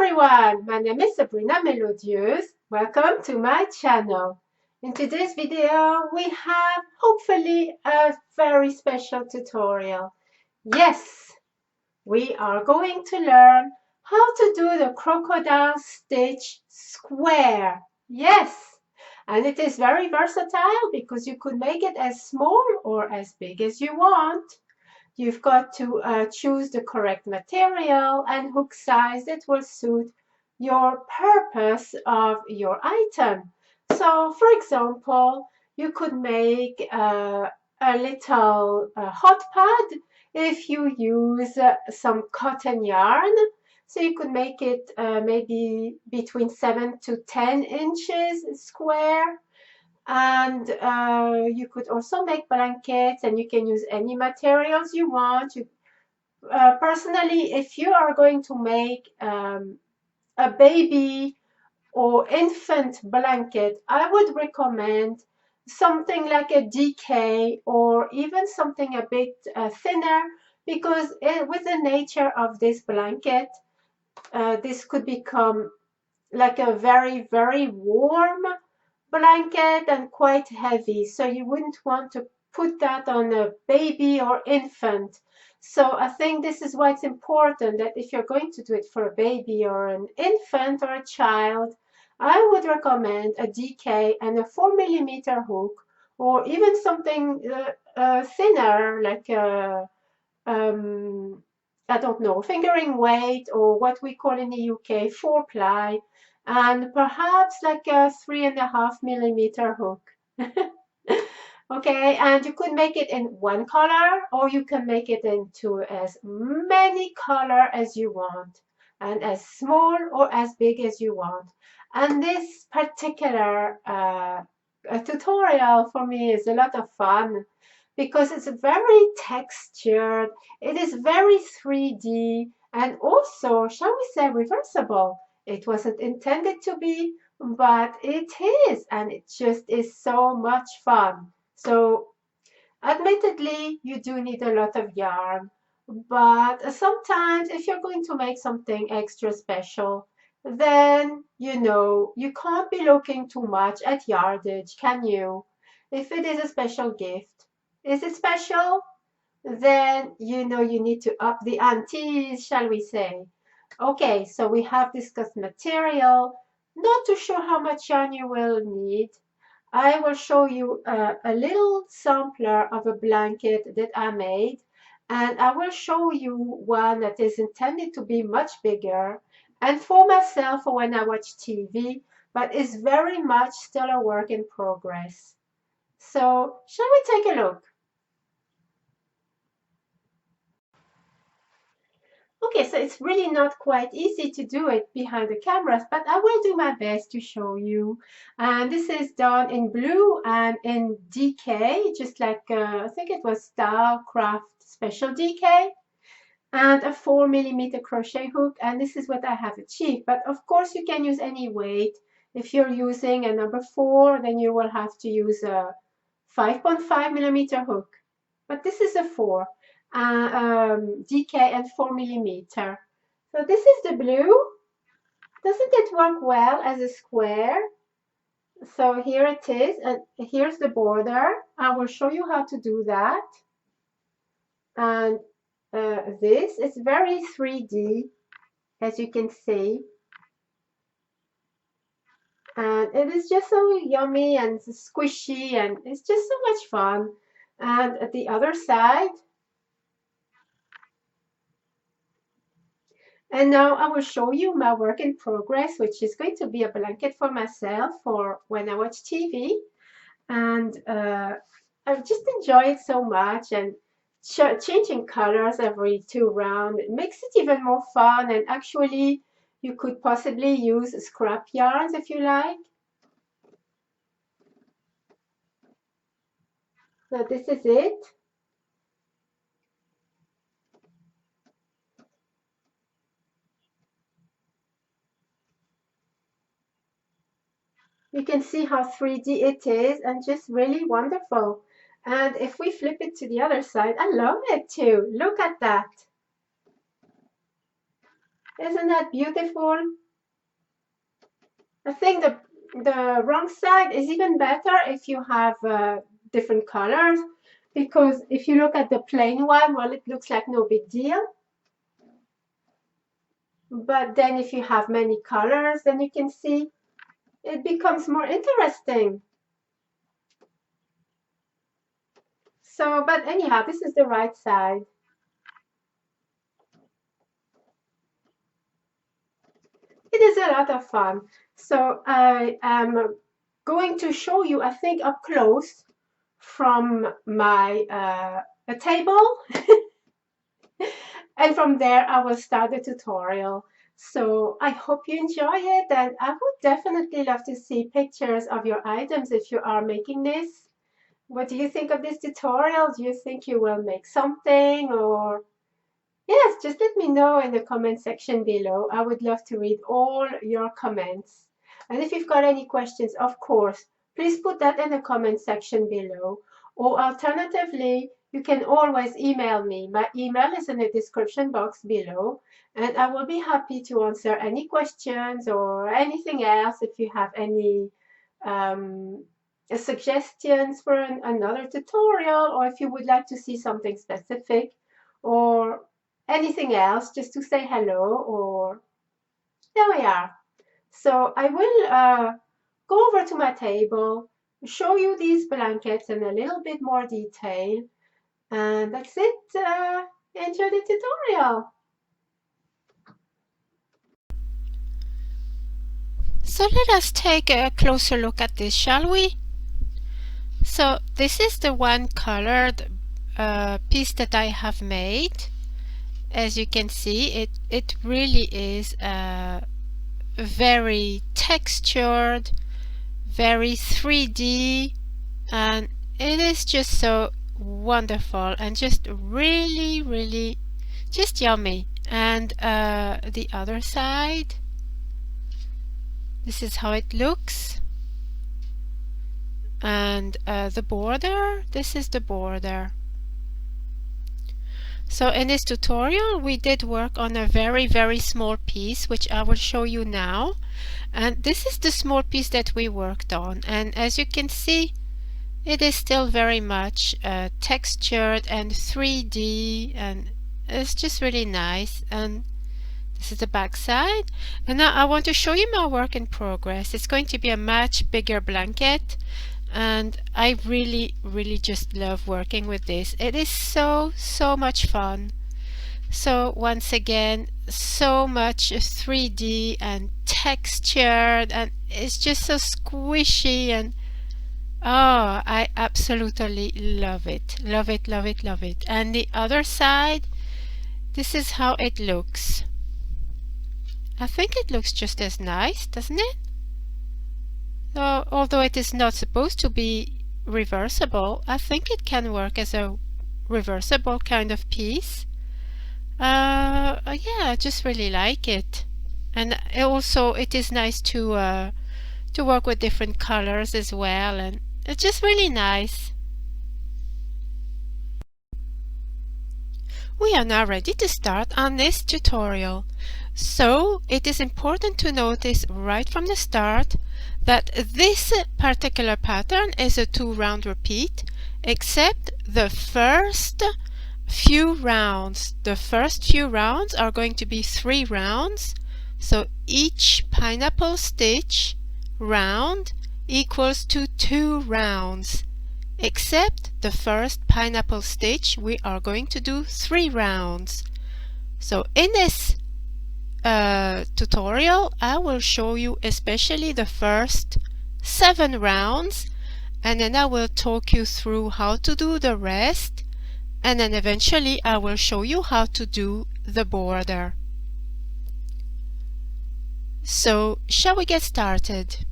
everyone, my name is Sabrina Melodieuse. Welcome to my channel. In today's video, we have hopefully a very special tutorial. Yes, we are going to learn how to do the Crocodile Stitch Square. Yes, and it is very versatile because you could make it as small or as big as you want. You've got to choose the correct material and hook size that will suit your purpose of your item. So, for example, you could make a little hot pad if you use some cotton yarn. So you could make it maybe between 7 to 10 inches square. And you could also make blankets, and you can use any materials you want. Personally, if you are going to make a baby or infant blanket, I would recommend something like a DK or even something a bit thinner, because with the nature of this blanket, this could become like a very, very warm blanket and quite heavy, so you wouldn't want to put that on a baby or infant. So I think this is why it's important that if you're going to do it for a baby or an infant or a child, I would recommend a DK and a 4mm hook, or even something thinner like a I don't know, fingering weight, or what we call in the UK 4-ply, and perhaps like a 3.5mm hook. Okay, and you could make it in one color, or you can make it into as many color as you want, and as small or as big as you want. And this particular tutorial for me is a lot of fun because it's very textured, it is very 3D, and also, shall we say, reversible. It wasn't intended to be, but it is, and it just is so much fun. So, admittedly, you do need a lot of yarn, but sometimes if you're going to make something extra special, then you can't be looking too much at yardage, can you? If it is a special gift. Is it special? Then you need to up the antes, shall we say. Okay, so we have discussed material. Not too sure how much yarn you will need. I will show you a little sampler of a blanket that I made, and I will show you one that is intended to be much bigger and for myself for when I watch TV, but is very much still a work in progress. So, shall we take a look? Okay, so it's really not quite easy to do it behind the cameras, but I will do my best to show you. And this is done in blue and in DK, just like I think it was Stylecraft Special DK, and a 4mm crochet hook. And this is what I have achieved. But of course, you can use any weight. If you're using a number 4, then you will have to use a 5.5mm hook. But this is a 4. DK and 4mm. So this is the blue. Doesn't it work well as a square? So here it is, and here's the border. I will show you how to do that. And this is very 3D, as you can see. And it is just so yummy and squishy, and it's just so much fun. And at the other side, and now I will show you my work in progress, which is going to be a blanket for myself for when I watch TV. And I just enjoy it so much, and changing colors every 2 rounds, it makes it even more fun. And actually, you could possibly use scrap yarns if you like. So this is it. You can see how 3D it is, and just really wonderful. And if we flip it to the other side, I love it too. Look at that. Isn't that beautiful? I think the wrong side is even better if you have different colors, because if you look at the plain one, well, it looks like no big deal. But then if you have many colors, then you can see it becomes more interesting. So, but anyhow, this is the right side. It is a lot of fun. So I am going to show you, I think, up close from my a table. And from there, I will start the tutorial. So I hope you enjoy it, and I would definitely love to see pictures of your items if you are making this. What do you think of this tutorial? Do you think you will make something, or yes, just let me know in the comment section below. I would love to read all your comments. And if you've got any questions, of course, please put that in the comment section below. Or alternatively, you can always email me. My email is in the description box below, and I will be happy to answer any questions or anything else if you have any suggestions for another tutorial, or if you would like to see something specific, or anything else, just to say hello, or there we are. So I will go over to my table, show you these blankets in a little bit more detail, and that's it. Enjoy the tutorial. So let us take a closer look at this, shall we? So this is the one colored piece that I have made. As you can see, it really is very textured, very 3D, and it is just so wonderful and just really just yummy. And the other side, this is how it looks. And the border, this is the border. So in this tutorial we did work on a very small piece, which I will show you now. And this is the small piece that we worked on, and as you can see, it is still very much textured and 3D, and it's just really nice. And this is the back side. And now I want to show you my work in progress. It's going to be a much bigger blanket, and I really just love working with this. It is so much fun. So once again, so much 3D and textured, and it's just so squishy, and oh, I absolutely love it. Love it. And the other side, this is how it looks. I think it looks just as nice, doesn't it? Although it is not supposed to be reversible, I think it can work as a reversible kind of piece. Yeah, I just really like it. And also it is nice to work with different colors as well, and it's just really nice. We are now ready to start on this tutorial. So it is important to notice right from the start that this particular pattern is a 2-round repeat, except the first few rounds. The first few rounds are going to be 3 rounds. So each pineapple stitch round equals to 2 rounds. Except the first pineapple stitch, we are going to do 3 rounds. So in this tutorial, I will show you especially the first 7 rounds, and then I will talk you through how to do the rest, and then eventually I will show you how to do the border. So shall we get started?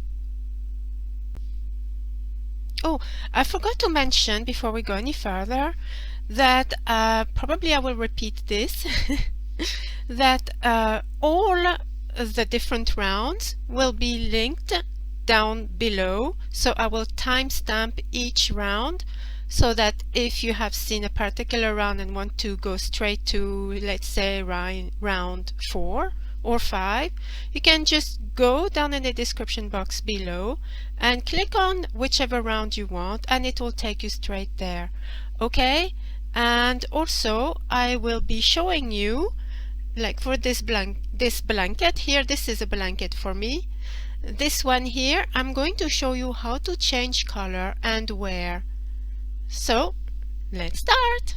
Oh, I forgot to mention before we go any further that probably I will repeat this that all the different rounds will be linked down below, so I will timestamp each round, so that if you have seen a particular round and want to go straight to, let's say, round 4 or 5, you can just go down in the description box below and click on whichever round you want, and it will take you straight there. Okay, and also I will be showing you, like for this blanket here, this is a blanket for me. This one here, I'm going to show you how to change color and wear. So let's start.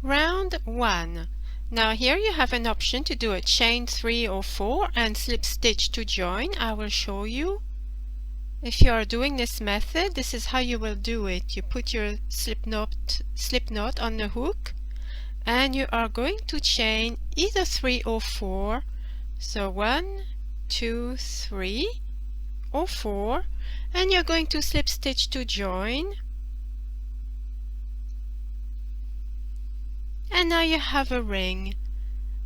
Round 1. Now here you have an option to do a chain 3 or 4 and slip stitch to join. I will show you. If you are doing this method, this is how you will do it. You put your slip knot on the hook, and you are going to chain either 3 or 4. So 1, 2, 3 or 4, and you're going to slip stitch to join. And now you have a ring,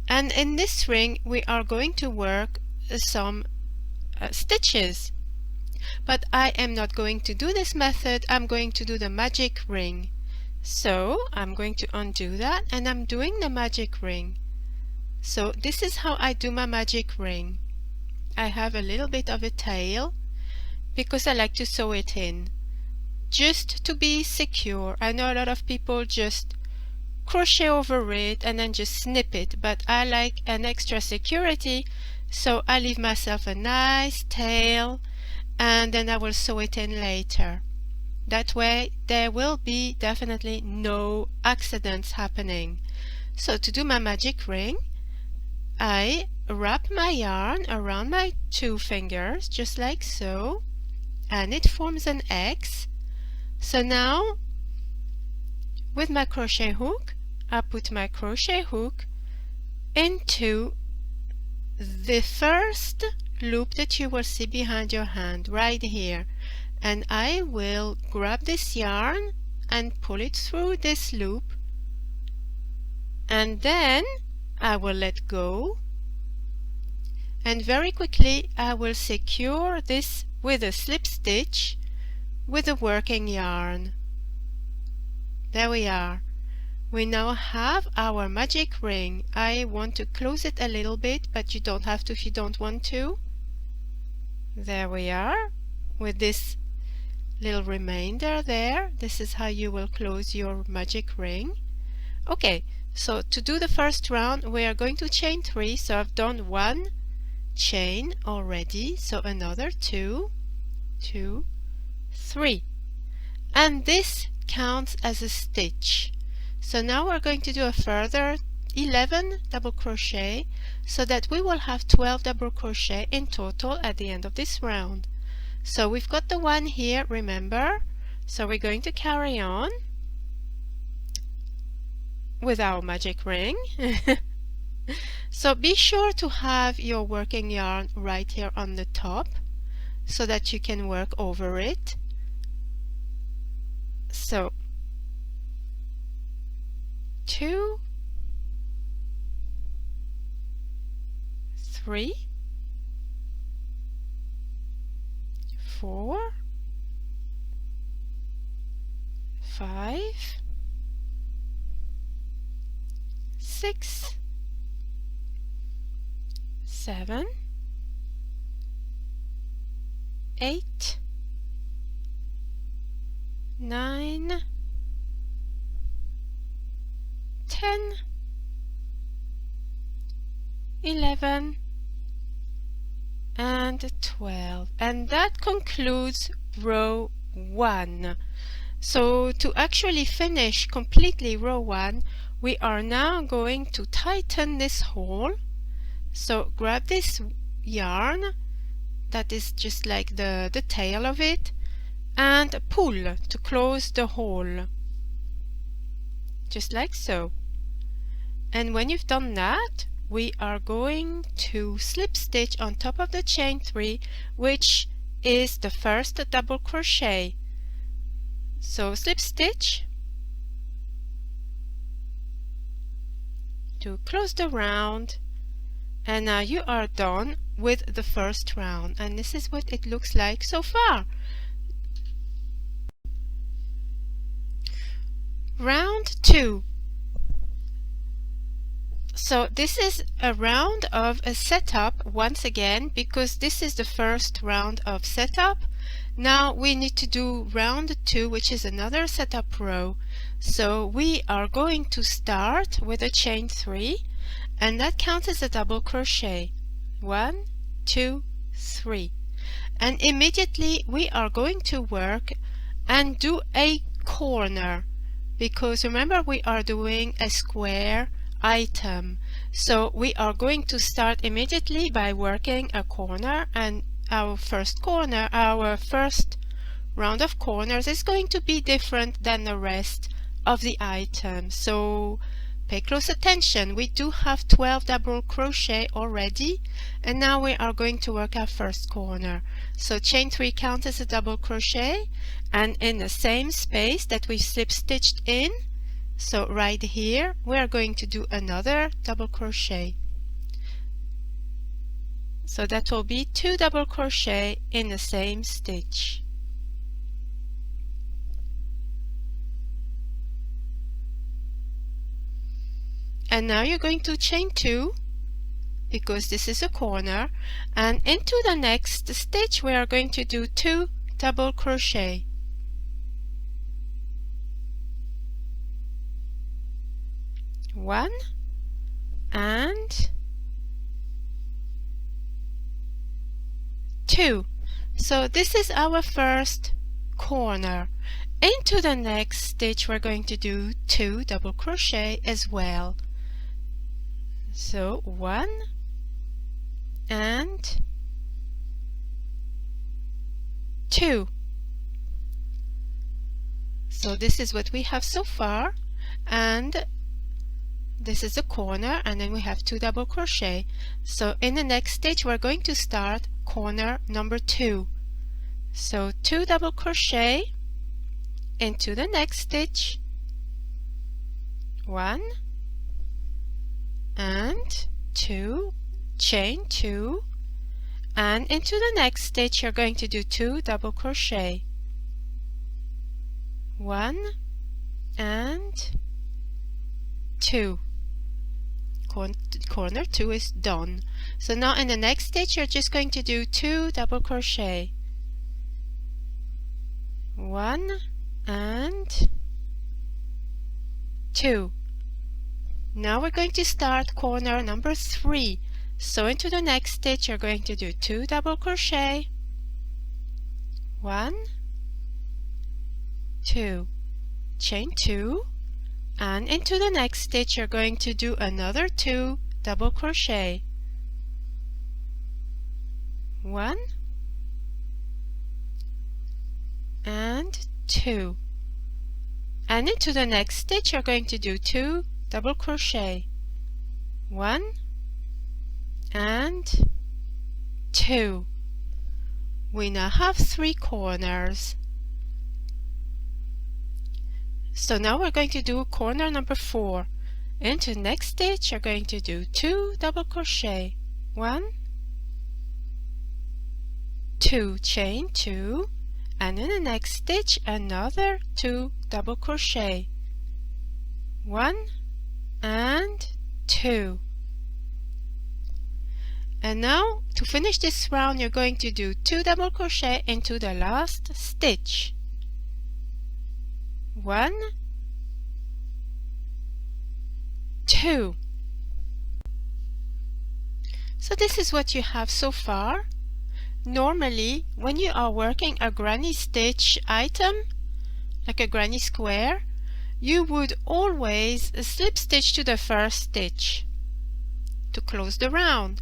and in this ring we are going to work some stitches, but I am not going to do this method. I'm going to do the magic ring. So I'm going to undo that, and I'm doing the magic ring. So this is how I do my magic ring. I have a little bit of a tail because I like to sew it in just to be secure. I know a lot of people just crochet over it and then just snip it, but I like an extra security, so I leave myself a nice tail and then I will sew it in later. That way there will be definitely no accidents happening. So to do my magic ring, I wrap my yarn around my 2 fingers just like so, and it forms an X. So now with my crochet hook, I put my crochet hook into the first loop that you will see behind your hand right here, and I will grab this yarn and pull it through this loop, and then I will let go, and very quickly I will secure this with a slip stitch with a working yarn. There we are. We now have our magic ring. I want to close it a little bit, but you don't have to if you don't want to. There we are with this little remainder there. This is how you will close your magic ring. Okay, so to do the first round we are going to chain 3. So I've done 1 chain already, so another 2, 2, 3, and this counts as a stitch. So now we're going to do a further 11 double crochet, so that we will have 12 double crochet in total at the end of this round. So we've got the 1 here, remember, so we're going to carry on with our magic ring. So be sure to have your working yarn right here on the top so that you can work over it. So 2, 3, 4, 5, 6, 7, 8, 9, 10, 11, and 12, and that concludes row 1. So to actually finish completely row 1, we are now going to tighten this hole. So grab this yarn that is just like the tail of it and pull to close the hole, just like so. And when you've done that, we are going to slip stitch on top of the chain 3, which is the first double crochet. So slip stitch to close the round, and now you are done with the first round, and this is what it looks like so far. Round 2. So this is a round of a setup once again, because this is the first round of setup. Now we need to do round 2, which is another setup row. So we are going to start with a chain 3, and that counts as a double crochet. 1, 2, 3. And immediately we are going to work and do a corner, because remember we are doing a square item. So we are going to start immediately by working a corner, and our first round of corners is going to be different than the rest of the item. So pay close attention. We do have 12 double crochet already, and now we are going to work our first corner. So chain 3 counts as a double crochet, and in the same space that we slip stitched in, so right here, we are going to do another double crochet. So that will be 2 double crochet in the same stitch. And now you're going to chain 2, because this is a corner, and into the next stitch we are going to do 2 double crochet. One and 2. So this is our first corner. Into the next stitch we're going to do 2 double crochet as well. So 1 and 2. So this is what we have so far, and this is the corner, and then we have 2 double crochet. So in the next stitch we're going to start corner number 2. So 2 double crochet into the next stitch, 1 and 2, chain 2, and into the next stitch you're going to do 2 double crochet, 1 and 2. Corner 2 is done. So now in the next stitch you're just going to do 2 double crochet, 1 and 2. Now we're going to start corner number 3. So into the next stitch you're going to do 2 double crochet, 1, 2, chain 2, and into the next stitch you're going to do another 2 double crochet, 1 and 2, and into the next stitch you're going to do 2 double crochet, 1 and 2. We now have 3 corners. So now we're going to do corner number 4. Into the next stitch you're going to do 2 double crochet, 1, 2, chain 2, and in the next stitch another 2 double crochet, 1 and 2. And now to finish this round you're going to do 2 double crochet into the last stitch, 1, 2. So this is what you have so far. Normally when you are working a granny stitch item, like a granny square, you would always slip stitch to the first stitch to close the round.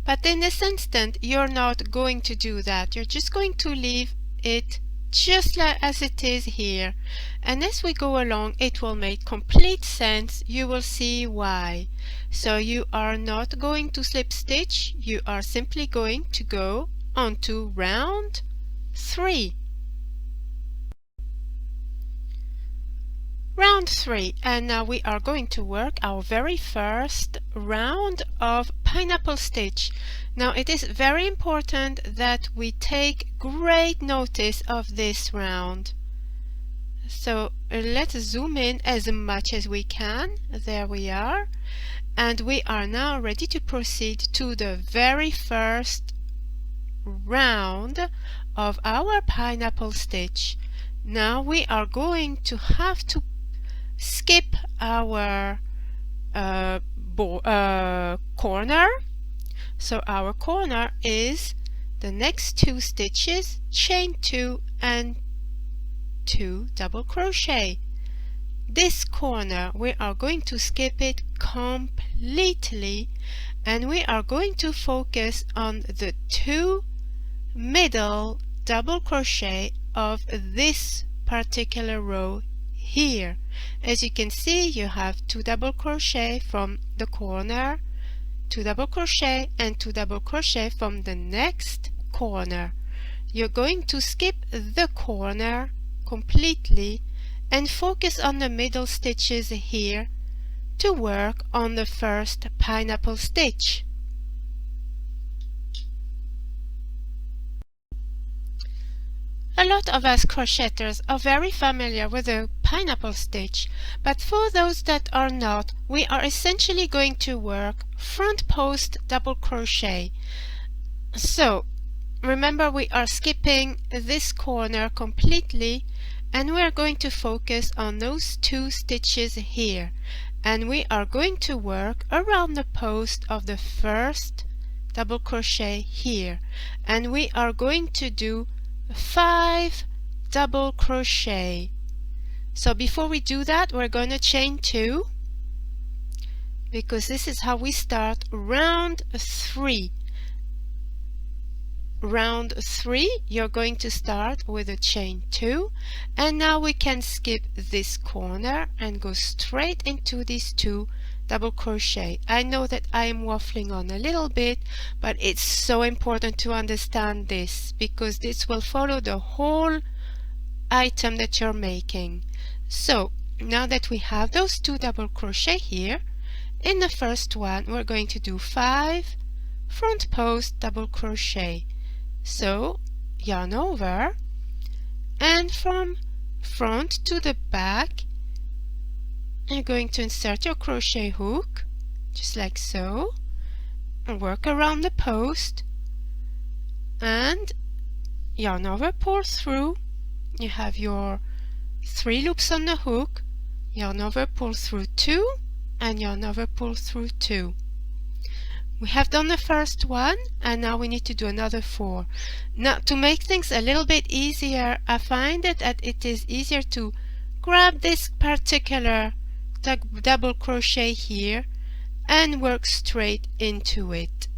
But in this instant you're not going to do that. You're just going to leave it just like as it is here, and as we go along it will make complete sense. You will see why. So you are not going to slip stitch, you are simply going to go on to round 3. Round 3, and now we are going to work our very first round of pineapple stitch. Now it is very important that we take great notice of this round. So let's zoom in as much as we can. There we are. And we are now ready to proceed to the very first round of our pineapple stitch. Now we are going to have to skip our corner. So our corner is the next 2 stitches, chain 2 and 2 double crochet. This corner we are going to skip it completely, and we are going to focus on the 2 middle double crochet of this particular row here. As you can see, you have 2 double crochet from the corner, 2 double crochet and 2 double crochet from the next corner. You're going to skip the corner completely and focus on the middle stitches here to work on the first pineapple stitch. A lot of us crocheters are very familiar with the pineapple stitch, but for those that are not, we are essentially going to work front post double crochet. So remember, we are skipping this corner completely, and we are going to focus on those 2 stitches here, and we are going to work around the post of the first double crochet here, and we are going to do 5 double crochet. So before we do that, we're going to chain 2, because this is how we start round 3. Round 3, you're going to start with a chain 2, and now we can skip this corner and go straight into these 2 double crochet. I know that I am waffling on a little bit, but it's so important to understand this, because this will follow the whole item that you're making. So now that we have those 2 double crochet here, in the first one we're going to do 5 front post double crochet. So yarn over, and from front to the back you're going to insert your crochet hook just like so, and work around the post, and yarn over, pull through. You have your 3 loops on the hook, yarn over, pull through 2, and yarn over, pull through 2. We have done the first one, and now we need to do another 4. Now, to make things a little bit easier, I find that it is easier to grab this particular double crochet here and work straight into it.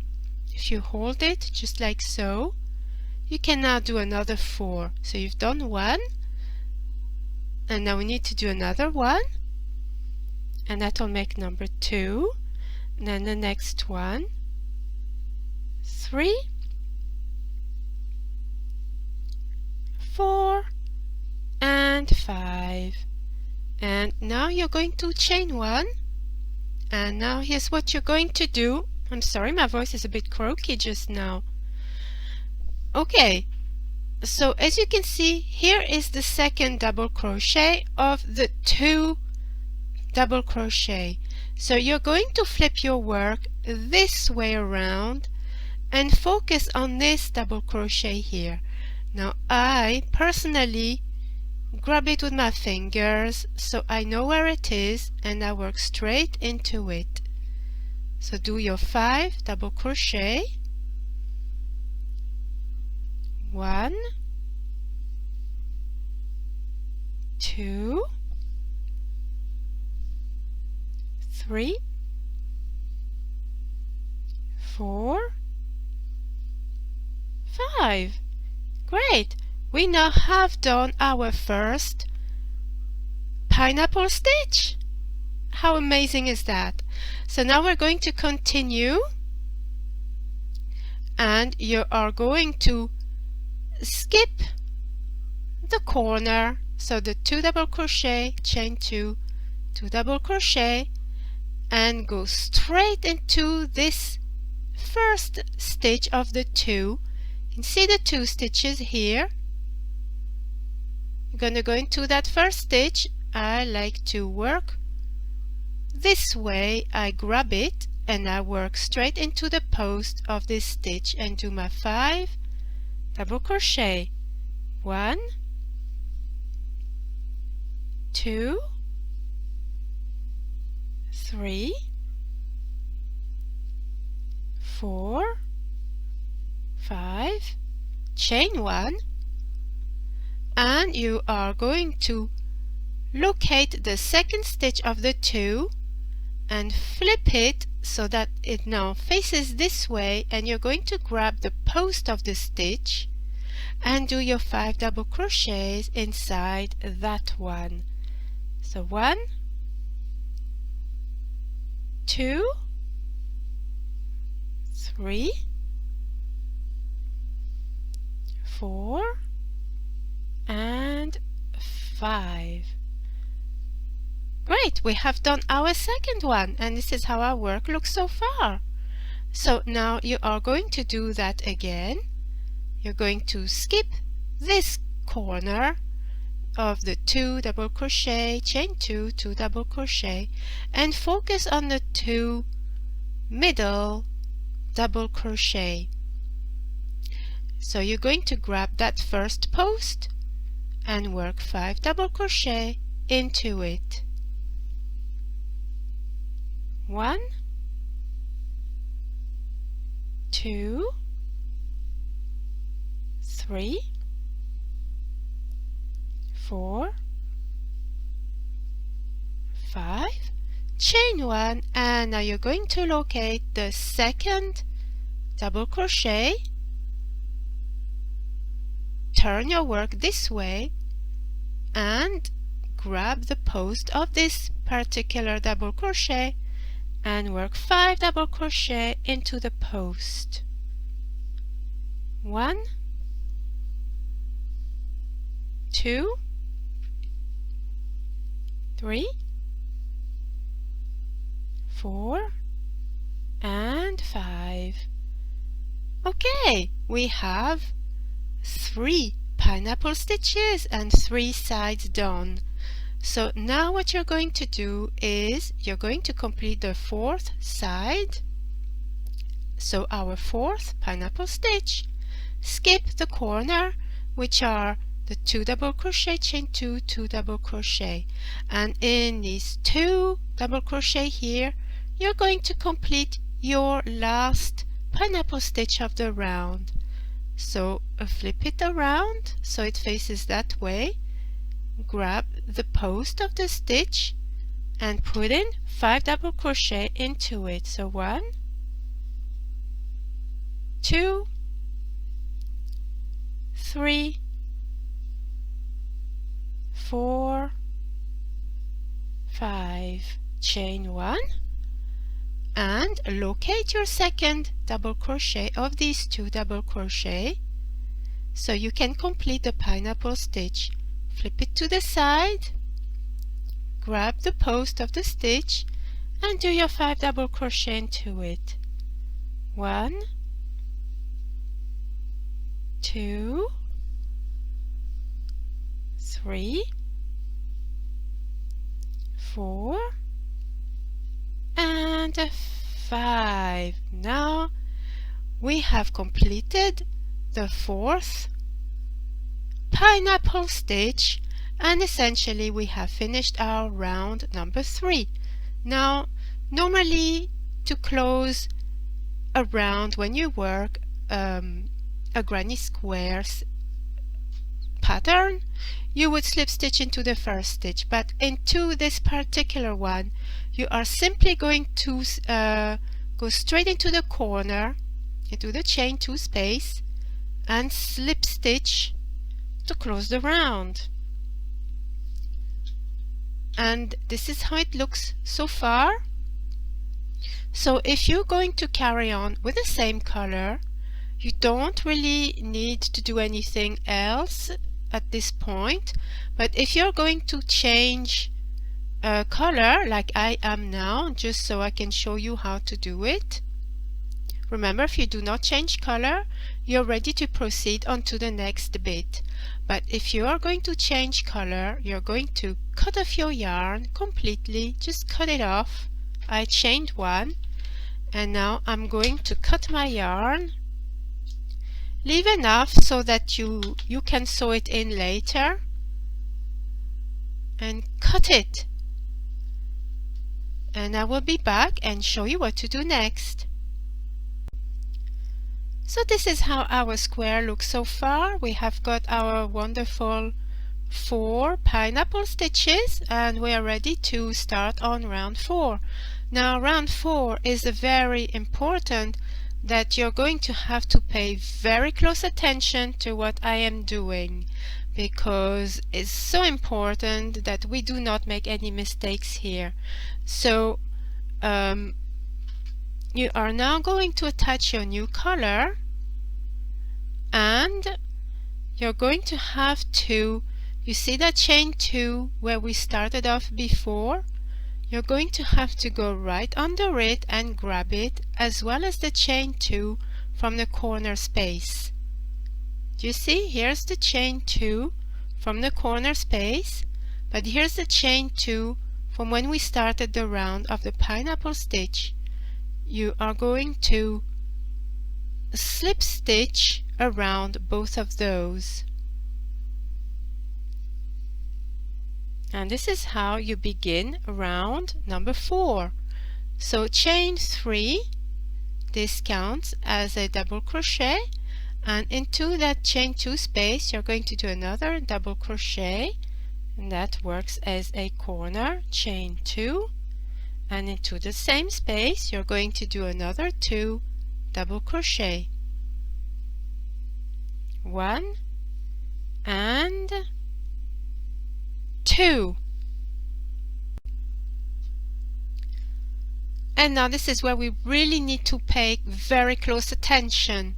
If you hold it just like so, you can now do another 4. So you've done 1, and now we need to do another 1, and that will make number 2. And then the next one, 3, 4, and 5. And now you're going to chain 1, and now here's what you're going to do. I'm sorry, my voice is a bit croaky just now. Okay, so as you can see, here is the second double crochet of the 2 double crochet. So you're going to flip your work this way around and focus on this double crochet here. Now I personally grab it with my fingers so I know where it is, and I work straight into it. So do your 5 double crochet, 1, 2, 3, 4, 5. Great! We now have done our first pineapple stitch. How amazing is that? So now we're going to continue, and you are going to skip the corner. So the 2 double crochet, chain 2, 2 double crochet, and go straight into this first stitch of the 2. You can see the 2 stitches here. You're going to go into that first stitch. I like to work this way, I grab it and I work straight into the post of this stitch and do my 5 double crochet. 1, 2, 3, 4, 5, chain 1, and you are going to locate the second stitch of the 2 and flip it so that it now faces this way, and you're going to grab the post of the stitch and do your 5 double crochets inside that one. So 1, 2, 3, 4, and 5. Great, we have done our second one, and this is how our work looks so far. So now you are going to do that again. You're going to skip this corner of the 2 double crochet, chain 2, 2 double crochet, and focus on the 2 middle double crochet. So you're going to grab that first post and work 5 double crochet into it. 1, 2, 3, 4, 5, chain 1, and now you're going to locate the second double crochet, turn your work this way and grab the post of this particular double crochet and work 5 double crochet into the post. 1, 2, 3, 4, and 5. Okay, we have 3 pineapple stitches and 3 sides done. So now what you're going to do is you're going to complete the 4th side. So our 4th pineapple stitch, skip the corner, which are the 2 double crochet, chain 2, 2 double crochet, and in these 2 double crochet here you're going to complete your last pineapple stitch of the round. So flip it around so it faces that way, grab the post of the stitch and put in 5 double crochet into it. So 1, 2, 3, 4, 5, chain 1 and locate your second double crochet of these 2 double crochet so you can complete the pineapple stitch. Flip it to the side, grab the post of the stitch and do your 5 double crochet into it. 1, 2, 3, 4, and 5. Now we have completed the 4th pineapple stitch, and essentially we have finished our round number 3. Now normally to close a round when you work a granny squares pattern, you would slip stitch into the first stitch, but into this particular one you are simply going to go straight into the corner, into the chain 2 space and slip stitch to close the round. And this is how it looks so far. So if you're going to carry on with the same color, you don't really need to do anything else at this point. But if you're going to change color like I am now, just so I can show you how to do it, Remember, if you do not change color, you're ready to proceed on to the next bit. But if you are going to change color, you're going to cut off your yarn completely. Just cut it off. I chained one, and now I'm going to cut my yarn. Leave enough so that you can sew it in later, and cut it. And I will be back and show you what to do next. So this is how our square looks so far. We have got our wonderful 4 pineapple stitches, and we are ready to start on round 4. Now round 4 is very important that you're going to have to pay very close attention to what I am doing, because it's so important that we do not make any mistakes here. So you are now going to attach your new color, and you're going to have to, you see that chain 2 where we started off before? You're going to have to go right under it and grab it, as well as the chain 2 from the corner space. Do you see? Here's the chain 2 from the corner space, but here's the chain 2 from when we started the round of the pineapple stitch. You are going to slip stitch around both of those. And this is how you begin round number 4. So chain 3, this counts as a double crochet, and into that chain 2 space you're going to do another double crochet, and that works as a corner, chain 2, and into the same space you're going to do another 2 double crochet, 1 and 2. And now this is where we really need to pay very close attention,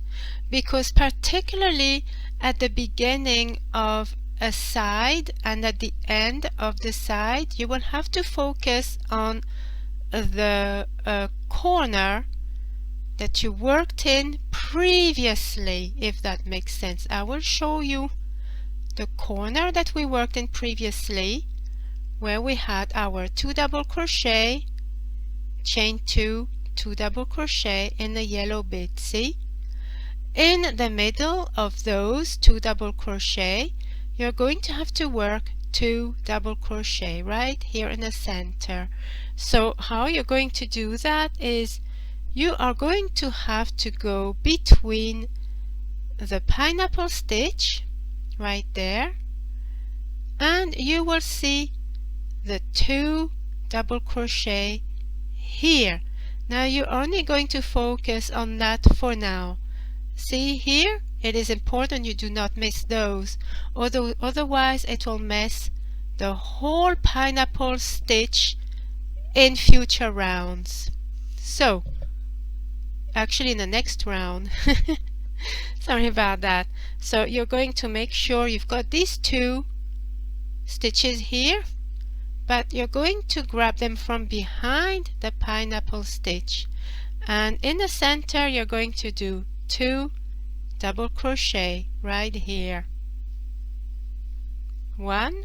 because particularly at the beginning of a side and at the end of the side, you will have to focus on the corner that you worked in previously, if that makes sense. I will show you the corner that we worked in previously, where we had our 2 double crochet, chain 2, 2 double crochet in the yellow bit. See? In the middle of those 2 double crochet, you're going to have to work 2 double crochet right here in the center. So how you're going to do that is you are going to have to go between the pineapple stitch right there, and you will see the 2 double crochet here. Now you're only going to focus on that for now. See here? It is important you do not miss those, although otherwise it will mess the whole pineapple stitch in future rounds. So actually in the next round sorry about that. So you're going to make sure you've got these 2 stitches here, but you're going to grab them from behind the pineapple stitch, and in the center you're going to do 2 double crochet right here, 1,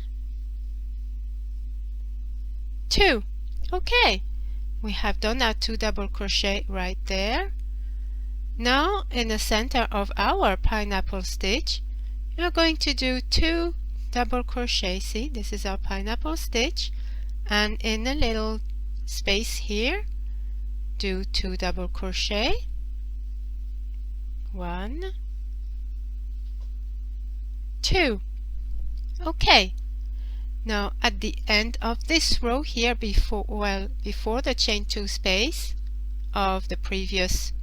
2. Okay, we have done our 2 double crochet right there. Now in the center of our pineapple stitch you're going to do 2 double crochet. See, this is our pineapple stitch, and in a little space here do 2 double crochet, 1, 2. Okay, now at the end of this row here, before the chain 2 space of the previous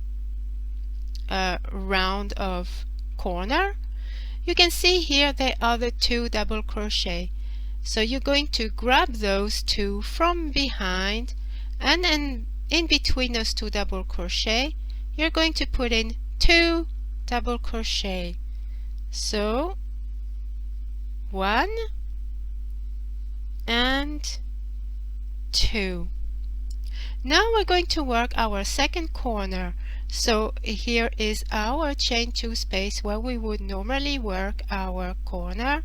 round of corner, you can see here there are the 2 double crochet. So you're going to grab those 2 from behind, and then in between those 2 double crochet you're going to put in 2 double crochet. So 1 and 2. Now we're going to work our second corner. So here is our chain 2 space where we would normally work our corner,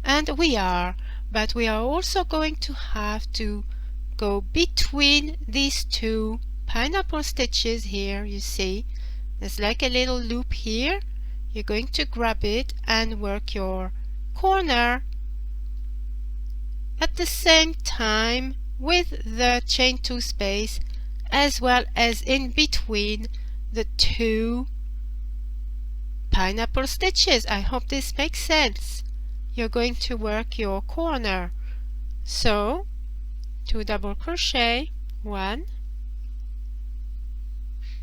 and we are, but we are also going to have to go between these two pineapple stitches here. You see there's like a little loop here. You're going to grab it and work your corner at the same time with the chain 2 space, as well as in between the two pineapple stitches. I hope this makes sense. You're going to work your corner. So 2 double crochet, 1,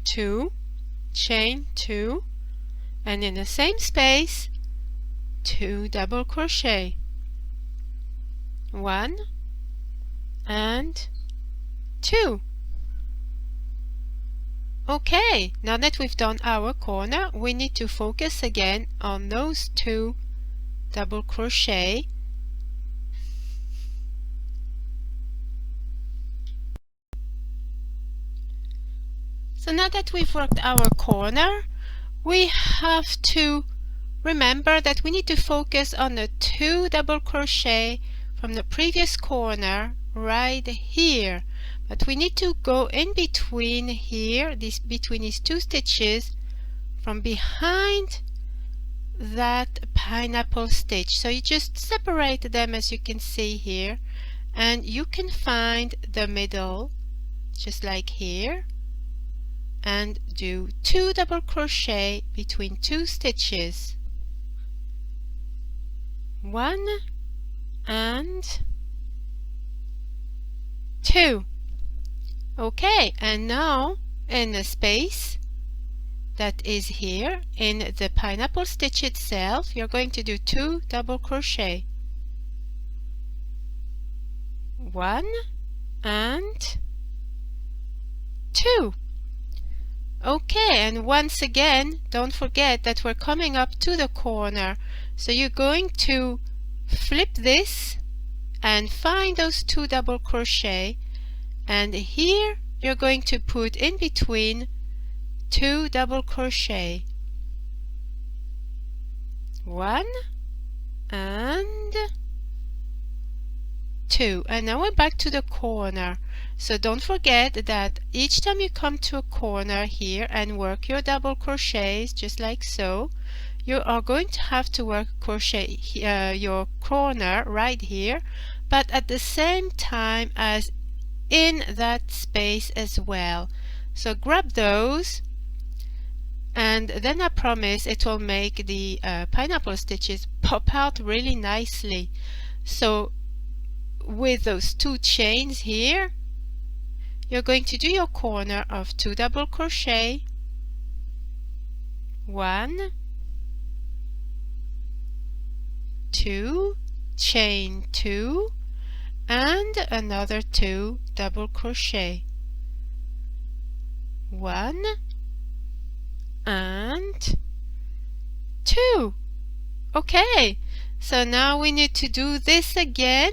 2, chain 2, and in the same space 2 double crochet, 1 and 2. Okay, now that we've done our corner, we need to focus again on those 2 double crochet. So now that we've worked our corner, we have to remember that we need to focus on the 2 double crochet from the previous corner right here. But we need to go in between here, between these 2 stitches, from behind that pineapple stitch. So you just separate them, as you can see here, and you can find the middle just like here, and do 2 double crochet between 2 stitches, 1 and 2. Okay, and now in the space that is here in the pineapple stitch itself, you're going to do 2 double crochet, 1 and 2. Okay, and once again, don't forget that we're coming up to the corner, so you're going to flip this and find those 2 double crochet, and here you're going to put in between 2 double crochet, 1 and 2. And now we're back to the corner. So don't forget that each time you come to a corner here and work your double crochets just like so, you are going to have to work crochet your corner right here, but at the same time as in that space as well. So grab those, and then I promise it will make the pineapple stitches pop out really nicely. So with those 2 chains here, you're going to do your corner of 2 double crochet, 1, 2, chain 2, and another 2 double crochet, 1 and 2. Okay, so now we need to do this again,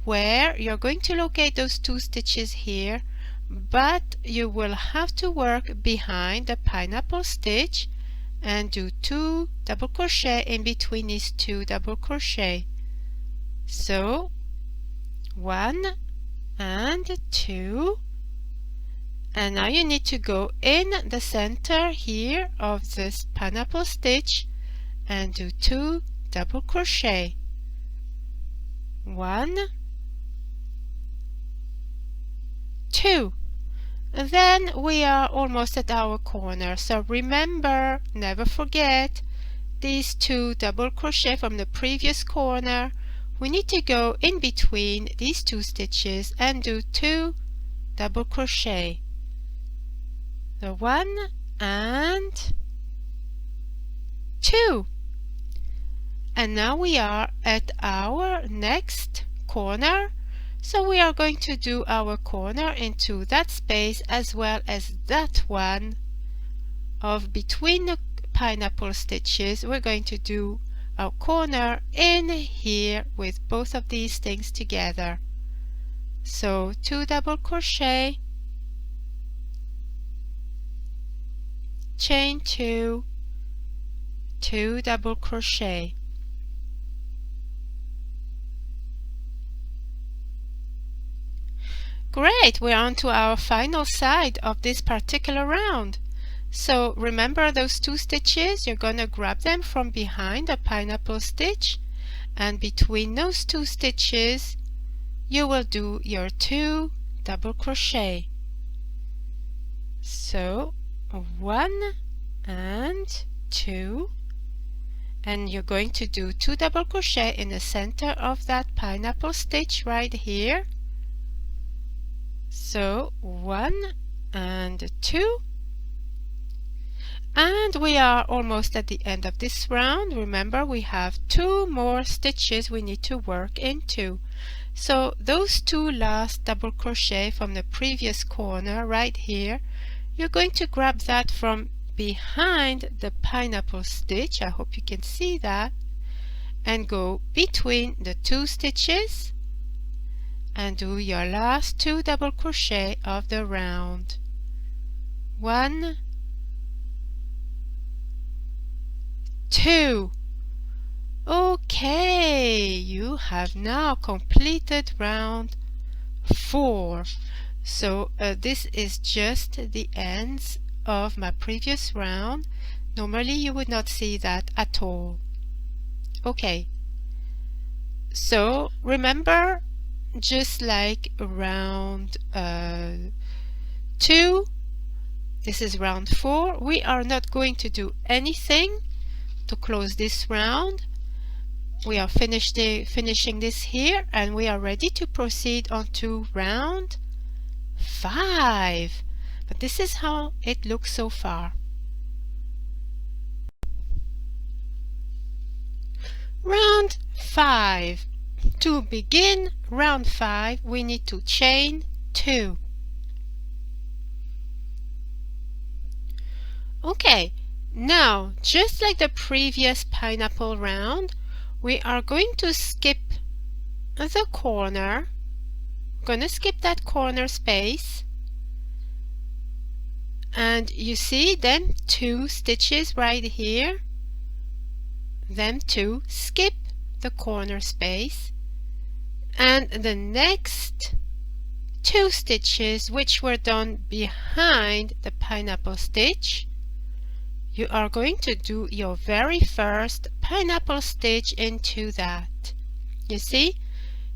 where you're going to locate those 2 stitches here, but you will have to work behind the pineapple stitch and do 2 double crochet in between these 2 double crochet. So 1 and 2, and now you need to go in the center here of this pineapple stitch and do 2 double crochet, 1, 2. And then we are almost at our corner. So remember, never forget these 2 double crochet from the previous corner. We need to go in between these 2 stitches and do 2 double crochet, the 1 and 2. And now we are at our next corner. So we are going to do our corner into that space as well as that one of between the pineapple stitches. We're going to do our corner in here with both of these things together. So 2 double crochet, chain 2, 2 double crochet. Great, we're on to our final side of this particular round. So remember those 2 stitches, you're going to grab them from behind the pineapple stitch, and between those 2 stitches you will do your 2 double crochet. So 1 and 2, and you're going to do 2 double crochet in the center of that pineapple stitch right here. So 1 and 2, and we are almost at the end of this round. Remember, we have 2 more stitches we need to work into. So those 2 last double crochet from the previous corner right here, you're going to grab that from behind the pineapple stitch, I hope you can see that, and go between the 2 stitches and do your last 2 double crochet of the round. 1, 2. Okay, you have now completed round 4. So this is just the ends of my previous round. Normally you would not see that at all. Okay, so remember, just like round 2, this is round 4. We are not going to do anything to close this round. We are finishing this here, and we are ready to proceed on to round 5. But this is how it looks so far. Round 5. To begin round 5, we need to chain 2. Okay, now just like the previous pineapple round, we are going to skip the corner. We're going to skip that corner space, and you see then 2 stitches right here, then 2, skip the corner space, and the next 2 stitches which were done behind the pineapple stitch, you are going to do your very first pineapple stitch into that. You see,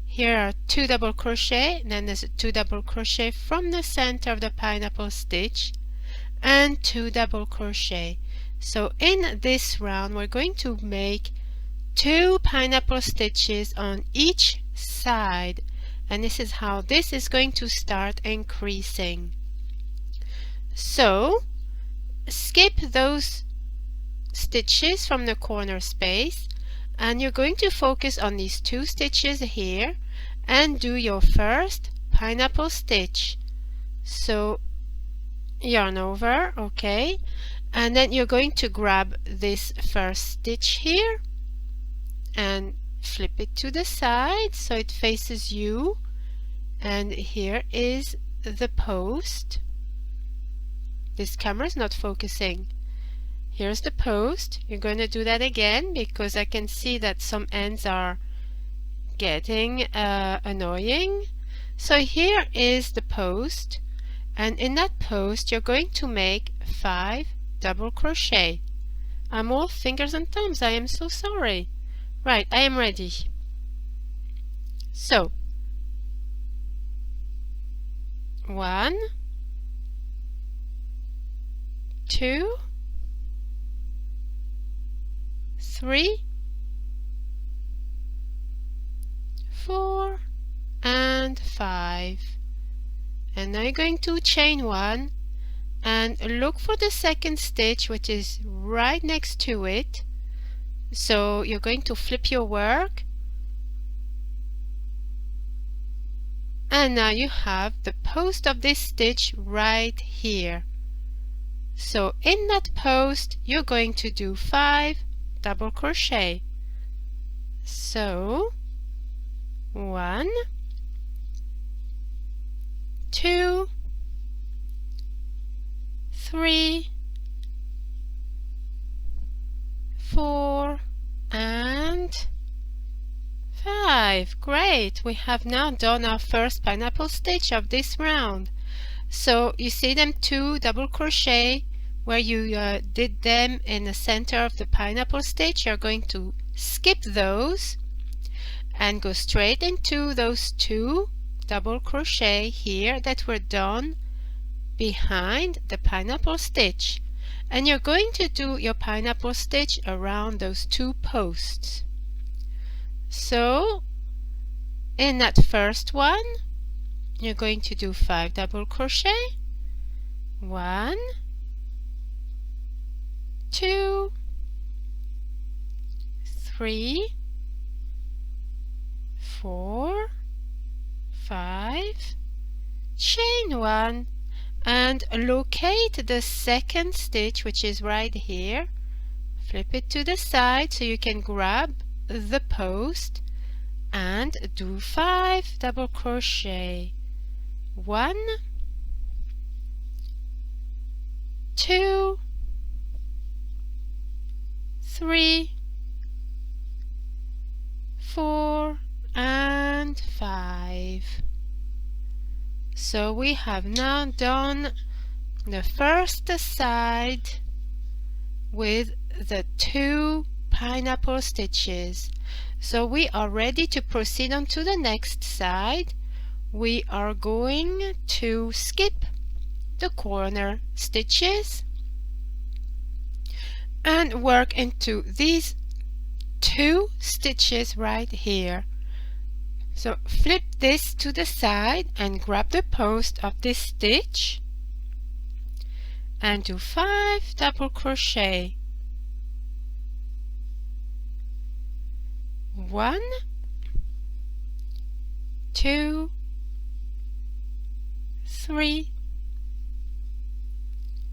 here are 2 double crochet, and then there's a 2 double crochet from the center of the pineapple stitch, and 2 double crochet. So in this round we're going to make 2 pineapple stitches on each side, and this is how this is going to start increasing. So skip those stitches from the corner space, and you're going to focus on these 2 stitches here and do your first pineapple stitch. So yarn over, okay, and then you're going to grab this first stitch here and flip it to the side so it faces you, and here is the post. This camera is not focusing. Here's the post. You're going to do that again because I can see that some ends are getting annoying. So here is the post, and in that post you're going to make 5 double crochet. I'm all fingers and thumbs. I am so sorry. Right, I am ready. So 1, 2, 3, 4, and 5. And now you're going to chain 1 and look for the second stitch which is right next to it. So you're going to flip your work, and now you have the post of this stitch right here. So in that post you're going to do 5 double crochet. So 1, 2, 3, Great! We have now done our first pineapple stitch of this round. So you see them 2 double crochet where you did them in the center of the pineapple stitch. You're going to skip those and go straight into those 2 double crochet here that were done behind the pineapple stitch, and you're going to do your pineapple stitch around those 2 posts. So in that first one you're going to do 5 double crochet, 1, 2, 3, 4, 5, chain 1, and locate the second stitch, which is right here. Flip it to the side so you can grab the post and do 5 double crochet, 1, 2, 3, 4, and 5. So we have now done the first side with the 2 pineapple stitches. So we are ready to proceed on to the next side. We are going to skip the corner stitches and work into these 2 stitches right here. So flip this to the side and grab the post of this stitch and do 5 double crochet, 1, 2, 3,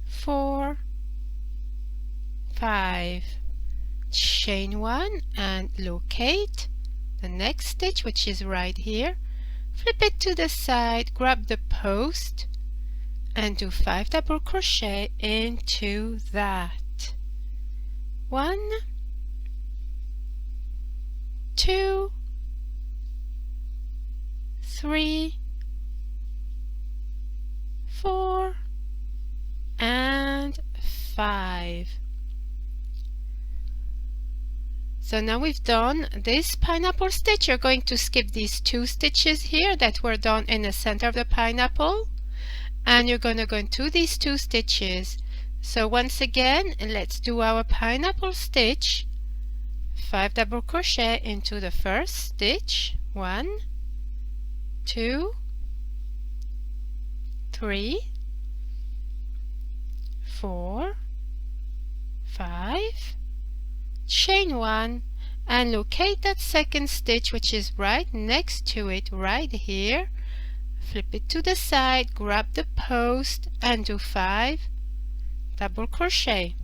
4, 5. Chain 1 and locate the next stitch, which is right here. Flip it to the side, grab the post and do 5 double crochet into that. 1, 2, 3, 4, and 5. So now we've done this pineapple stitch. You're going to skip these 2 stitches here that were done in the center of the pineapple, and you're going to go into these 2 stitches. So once again, let's do our pineapple stitch. 5 double crochet into the first stitch, 1, 2, 3, 4, 5, chain 1 and locate that second stitch, which is right next to it right here. Flip it to the side, grab the post and do 5 double crochet,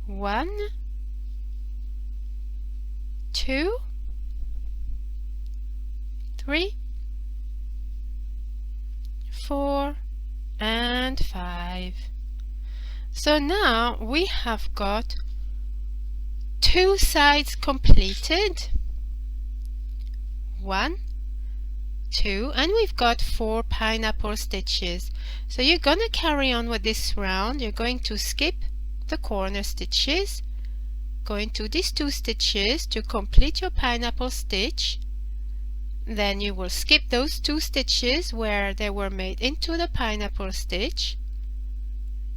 1, 2, 3, 4, and 5. So now we have got 2 sides completed, 1, 2, and we've got 4 pineapple stitches. So you're going to carry on with this round. You're going to skip the corner stitches, go into these 2 stitches to complete your pineapple stitch. Then you will skip those 2 stitches where they were made into the pineapple stitch,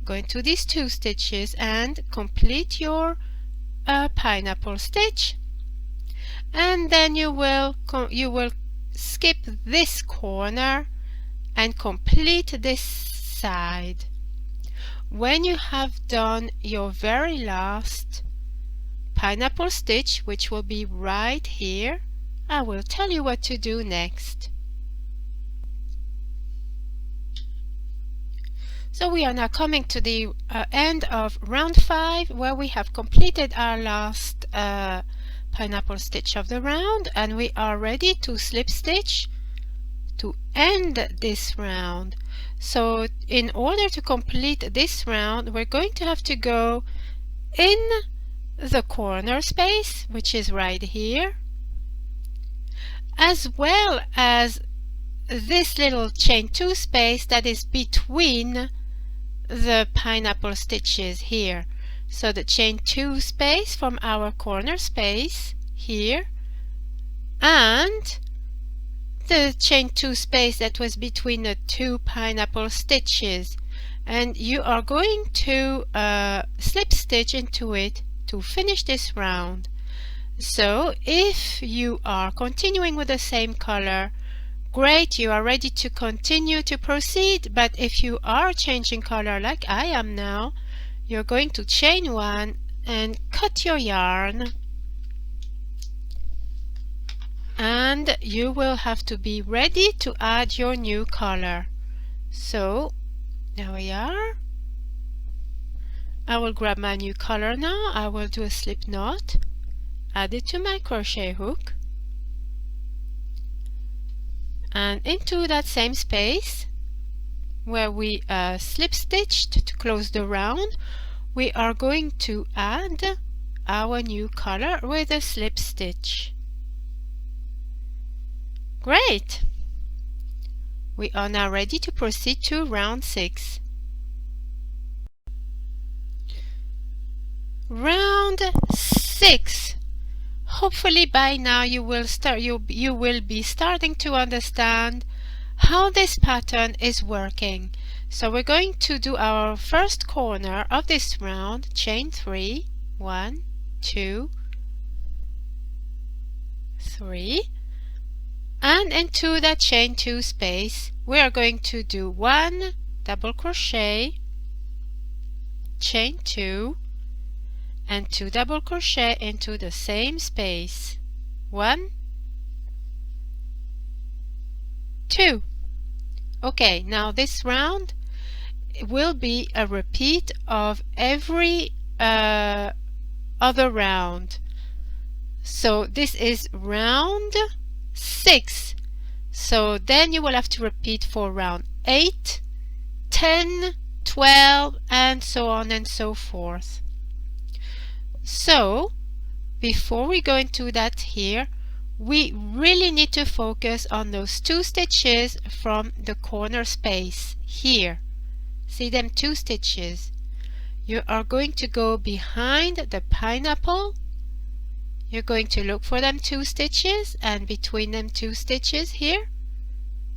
go into these 2 stitches and complete your pineapple stitch, and then you will skip this corner and complete this side. When you have done your very last pineapple stitch, which will be right here, I will tell you what to do next. So we are now coming to the end of round 5, where we have completed our last pineapple stitch of the round, and we are ready to slip stitch to end this round. So in order to complete this round, we're going to have to go in the corner space, which is right here, as well as this little chain 2 space that is between the pineapple stitches here. So the chain 2 space from our corner space here, and the chain 2 space that was between the 2 pineapple stitches, and you are going to slip stitch into it to finish this round. So if you are continuing with the same color, great, you are ready to continue to proceed. But if you are changing color like I am now, you're going to chain 1 and cut your yarn, and you will have to be ready to add your new color. So there we are. I will grab my new color now. I will do a slip knot, add it to my crochet hook, and into that same space where we slip stitched to close the round, we are going to add our new color with a slip stitch. Great! We are now ready to proceed to round 6. Round 6. Hopefully by now you will be starting to understand how this pattern is working. So we're going to do our first corner of this round, chain 3, 1, 2, 3, and into that chain 2 space we are going to do 1 double crochet, chain 2, and 2 double crochet into the same space, 1, 2. Okay, now this round will be a repeat of every other round. So this is round 6. So then you will have to repeat for round 8, 10, 12, and so on and so forth. So before we go into that here, we really need to focus on those 2 stitches from the corner space here. See them 2 stitches? You are going to go behind the pineapple. You're going to look for them 2 stitches, and between them 2 stitches here,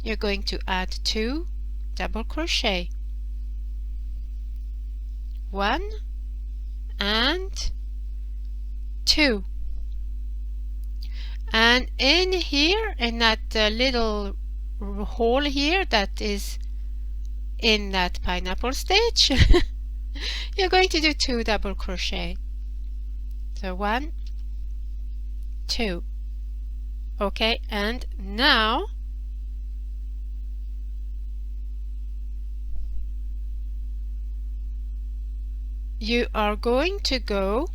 you're going to add 2 double crochet. 1 and 2. And in here, in that little hole here that is in that pineapple stitch, you're going to do 2 double crochet. So 1, 2. Okay, and now you are going to go,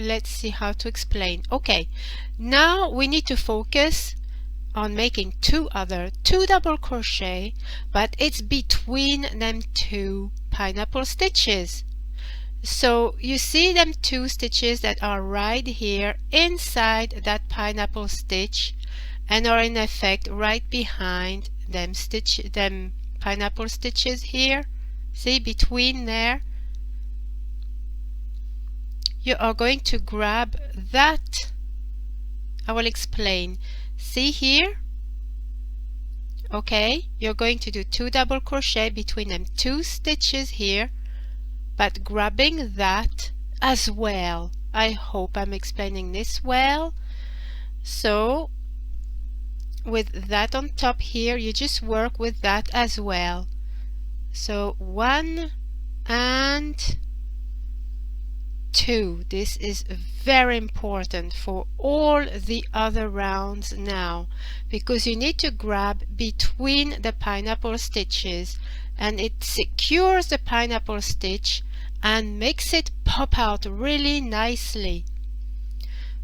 let's see how to explain. Okay, now we need to focus on making 2 double crochet, but it's between them 2 pineapple stitches. So you see them 2 stitches that are right here inside that pineapple stitch and are in effect right behind them pineapple stitches here. See, between there, you are going to grab that. I will explain. See here? Okay, you're going to do 2 double crochet between them 2 stitches here, but grabbing that as well. I hope I'm explaining this well. So with that on top here, you just work with that as well. So 1 and 2. This is very important for all the other rounds now, because you need to grab between the pineapple stitches, and it secures the pineapple stitch and makes it pop out really nicely.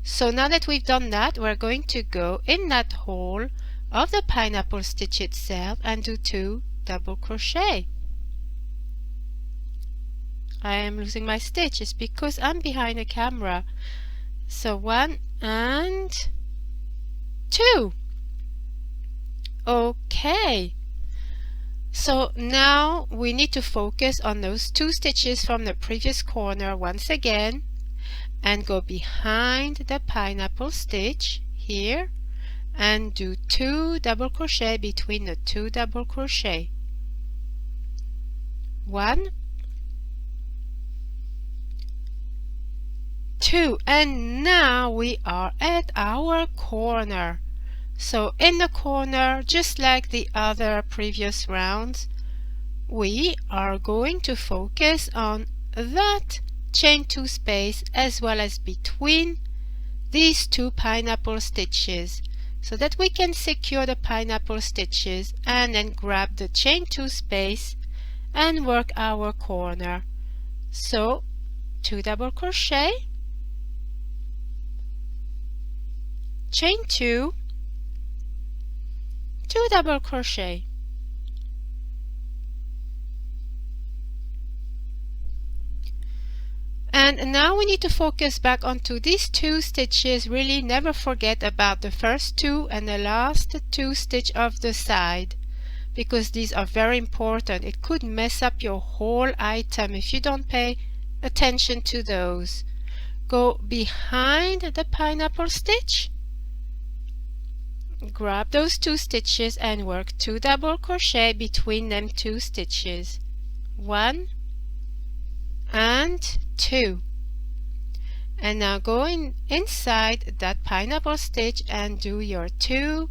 So now that we've done that, we're going to go in that hole of the pineapple stitch itself and do 2 double crochet. I am losing my stitch? It's because I'm behind the camera. So 1 and 2. Okay. So now we need to focus on those 2 stitches from the previous corner once again and go behind the pineapple stitch here and do 2 double crochet between the 2 double crochet. 1, 2, and now we are at our corner. So in the corner, just like the other previous rounds, we are going to focus on that chain 2 space as well as between these 2 pineapple stitches, so that we can secure the pineapple stitches and then grab the chain 2 space and work our corner. So 2 double crochet, chain 2, 2 double crochet. And now we need to focus back onto these 2 stitches. Really never forget about the first 2 and the last 2 stitch of the side, because these are very important. It could mess up your whole item if you don't pay attention to those. Go behind the pineapple stitch, grab those 2 stitches and work 2 double crochet between them 2 stitches. 1 and 2. And now go inside that pineapple stitch and do your 2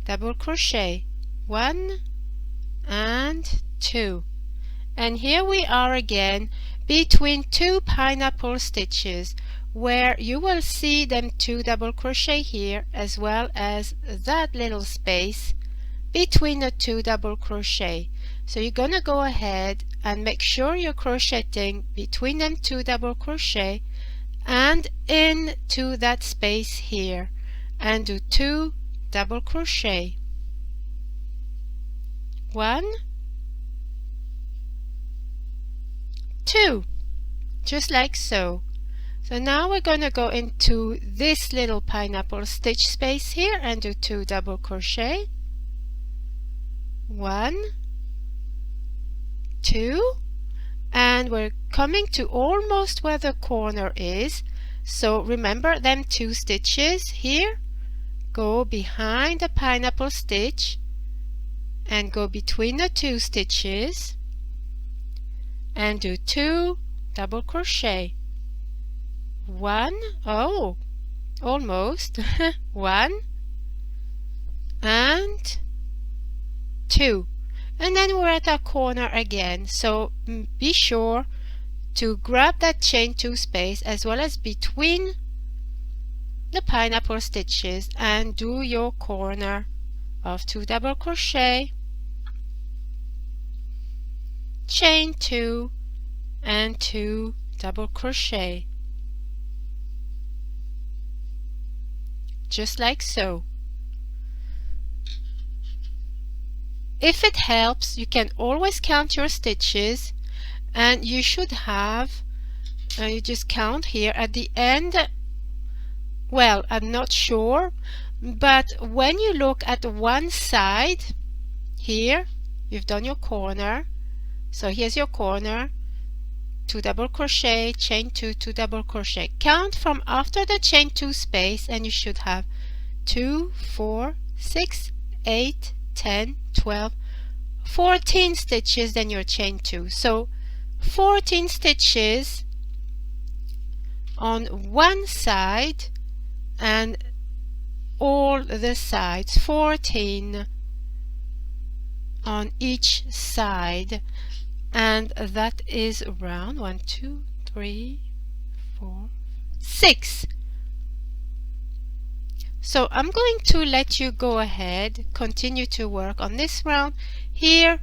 double crochet. 1 and 2. And here we are again between 2 pineapple stitches, where you will see them 2 double crochet here as well as that little space between the 2 double crochet. So you're gonna go ahead and make sure you're crocheting between them 2 double crochet and into that space here and do 2 double crochet. 1, 2, just like so. So now we're going to go into this little pineapple stitch space here and do 2 double crochet. 1, 2, and we're coming to almost where the corner is. So remember them 2 stitches here. Go behind the pineapple stitch and go between the 2 stitches and do 2 double crochet. 1, oh, almost. 1 and 2, and then we're at our corner again. So be sure to grab that chain 2 space as well as between the pineapple stitches and do your corner of 2 double crochet, chain 2 and 2 double crochet, just like so. If it helps, you can always count your stitches, and you should have, you just count here at the end. Well, I'm not sure, but when you look at one side here, you've done your corner. So here's your corner, 2 double crochet, chain 2, 2 double crochet. Count from after the chain 2 space and you should have 2, 4, 6, 8, 10, 12, 14 stitches, then your chain 2. So 14 stitches on one side and all the sides, 14 on each side, and that is around 1, 2, 3, 4, 6. So I'm going to let you go ahead, continue to work on this round here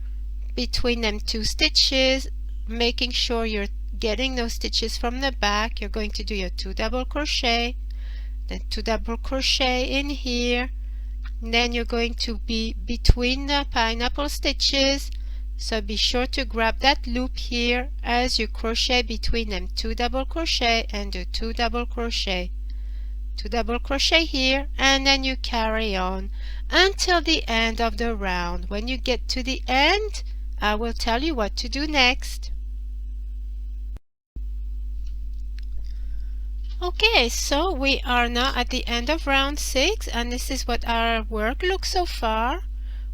between them 2 stitches, making sure you're getting those stitches from the back. You're going to do your 2 double crochet, then 2 double crochet in here, and then you're going to be between the pineapple stitches, So be sure to grab that loop here as you crochet between them. 2 double crochet and do 2 double crochet. 2 double crochet here, and then you carry on until the end of the round. When you get to the end, I will tell you what to do next. Okay, so we are now at the end of round 6, and this is what our work looks so far.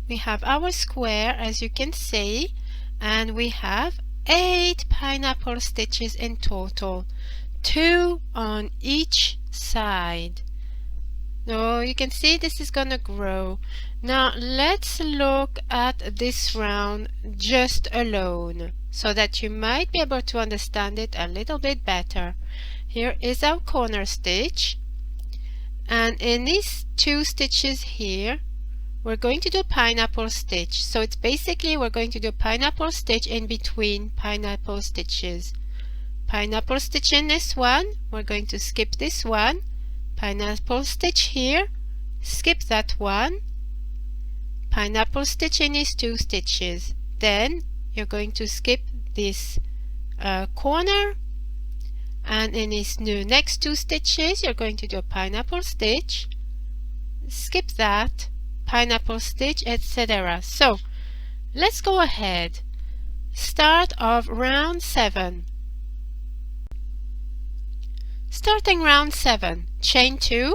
We have our square, as you can see, and we have 8 pineapple stitches in total, 2 on each side. Now you can see this is gonna grow. Now let's look at this round just alone so that you might be able to understand it a little bit better. Here is our corner stitch, and in these 2 stitches here we're going to do pineapple stitch. So it's basically we're going to do pineapple stitch in between pineapple stitches. Pineapple stitch in this one, we're going to skip this one, pineapple stitch here, skip that one, pineapple stitch in these 2 stitches. Then you're going to skip this corner, and in these next 2 stitches you're going to do a pineapple stitch, skip that, pineapple stitch, etc. So let's go ahead. Start of round 7. Starting round 7, chain 2,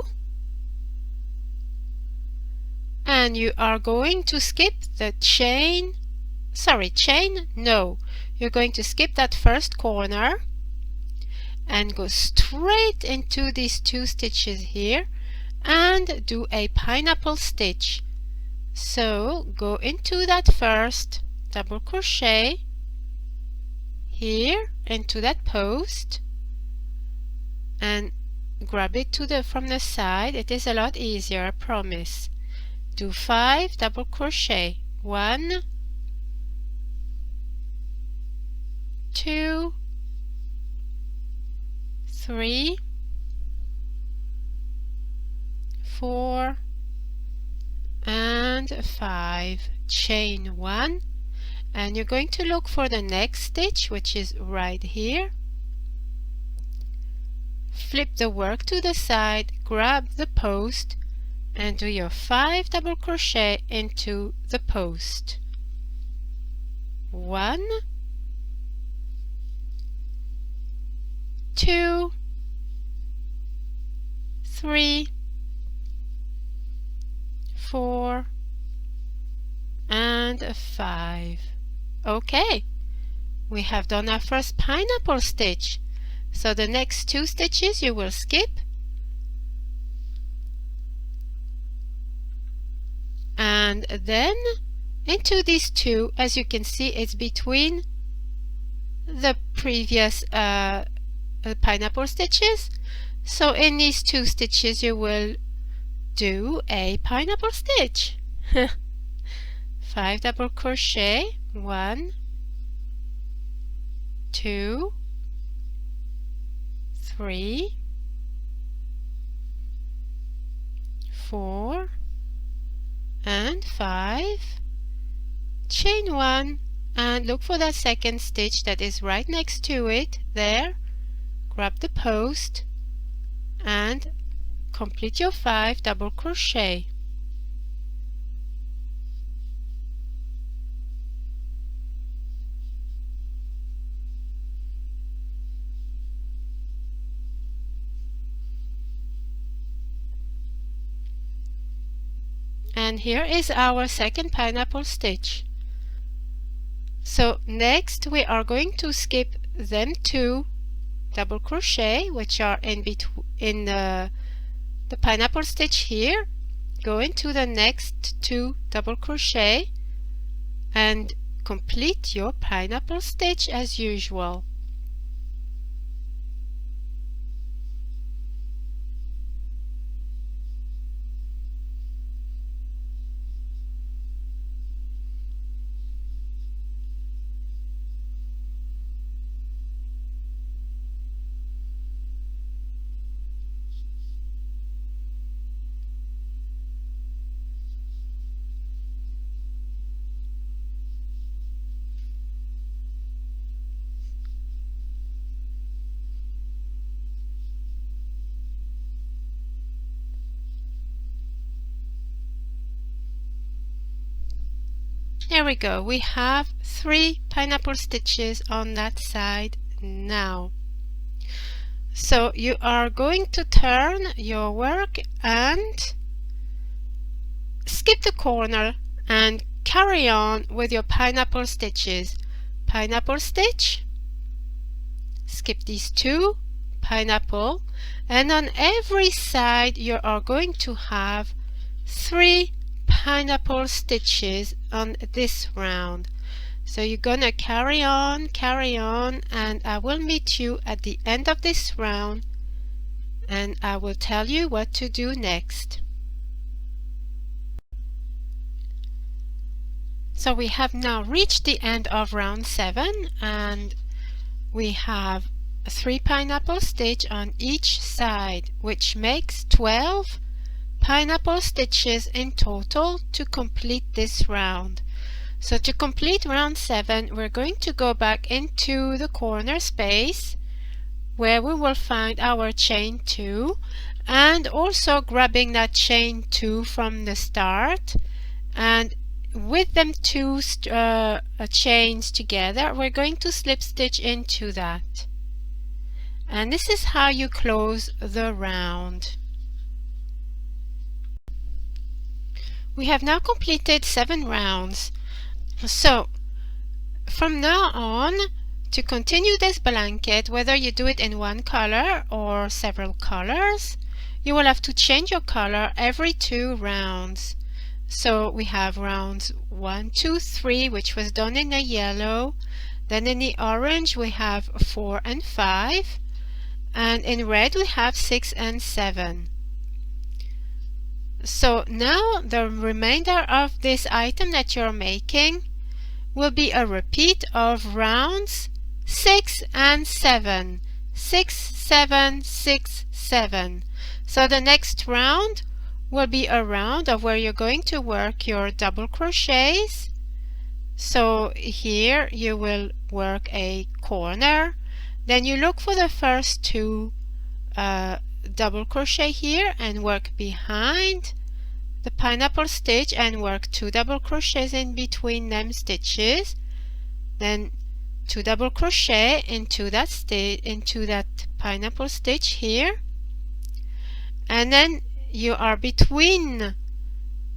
and you are going to skip the you're going to skip that first corner and go straight into these 2 stitches here and do a pineapple stitch. So go into that first double crochet here into that post and grab it from the side. It is a lot easier, I promise. Do 5 double crochet. 1, 2, 3, 4, and 5. Chain 1, and you're going to look for the next stitch, which is right here. Flip the work to the side, grab the post, and do your 5 double crochet into the post. 1, 2, 3, 4, and 5. Okay, we have done our first pineapple stitch. So the next 2 stitches you will skip, and then into these 2, as you can see, it's between the previous pineapple stitches. So in these 2 stitches you will do a pineapple stitch. 5 double crochet, 1, 2, 3, 4, and 5. Chain 1 and look for that second stitch that is right next to it. There, grab the post and complete your 5 double crochet. And here is our second pineapple stitch. So next we are going to skip them 2 double crochet which are in between the pineapple stitch here. Go into the next 2 double crochet and complete your pineapple stitch as usual. Here we go. We have 3 pineapple stitches on that side now. So you are going to turn your work and skip the corner and carry on with your pineapple stitches. Pineapple stitch, skip these 2, pineapple, and on every side you are going to have 3 pineapple stitches on this round. So you're gonna carry on, and I will meet you at the end of this round and I will tell you what to do next. So we have now reached the end of round 7 and we have 3 pineapple stitch on each side, which makes 12 pineapple stitches in total to complete this round. So to complete round 7, we're going to go back into the corner space where we will find our chain 2 and also grabbing that chain 2 from the start, and with them 2 chains together we're going to slip stitch into that, and this is how you close the round. We have now completed 7 rounds. So from now on, to continue this blanket, whether you do it in one color or several colors, you will have to change your color every 2 rounds. So we have rounds 1, 2, 3, which was done in the yellow. Then in the orange we have 4 and 5, and in red we have 6 and 7. So now the remainder of this item that you're making will be a repeat of rounds 6 and 7. 6, 7, 6, 7. So the next round will be a round of where you're going to work your double crochets. So here you will work a corner, then you look for the first 2 double crochet here and work behind the pineapple stitch and work 2 double crochets in between them stitches, then 2 double crochet into that pineapple stitch here, and then you are between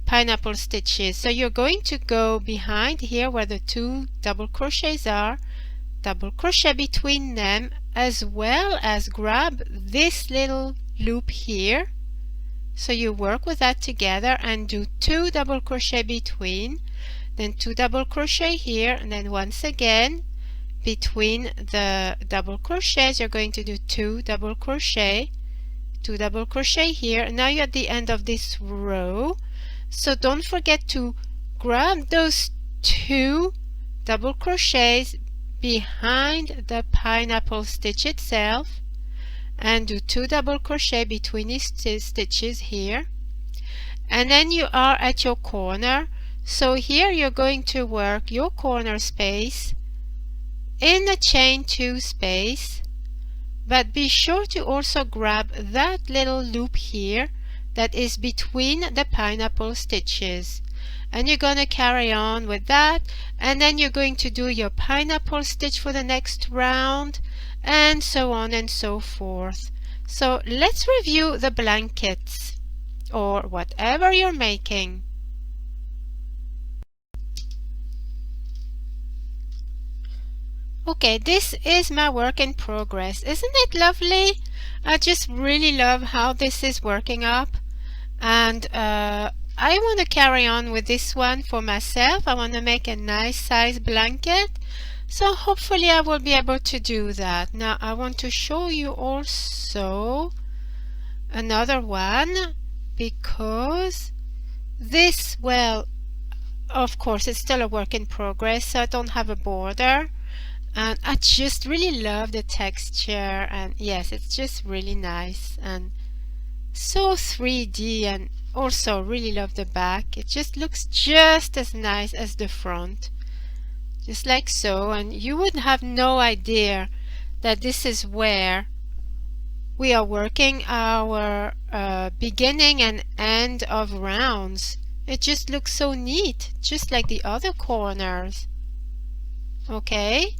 pineapple stitches, so you're going to go behind here where the 2 double crochets are, double crochet between them, as well as grab this little loop here. So you work with that together and do 2 double crochet between, then 2 double crochet here, and then once again between the double crochets you're going to do 2 double crochet, 2 double crochet here, and now you're at the end of this row. So don't forget to grab those 2 double crochets behind the pineapple stitch itself and do 2 double crochet between these stitches here, and then you are at your corner. So here you're going to work your corner space in the chain 2 space, but be sure to also grab that little loop here that is between the pineapple stitches, and you're going to carry on with that, and then you're going to do your pineapple stitch for the next round, and so on and so forth. So let's review the blankets or whatever you're making. Okay, this is my work in progress. Isn't it lovely? I just really love how this is working up, and I want to carry on with this one for myself. I want to make a nice size blanket, so hopefully I will be able to do that. Now I want to show you also another one, because this, well, of course it's still a work in progress, so I don't have a border, and I just really love the texture, and yes, it's just really nice and so 3D, and also really love the back. It just looks just as nice as the front, just like so, and you would have no idea that this is where we are working our beginning and end of rounds. It just looks so neat, just like the other corners. Okay,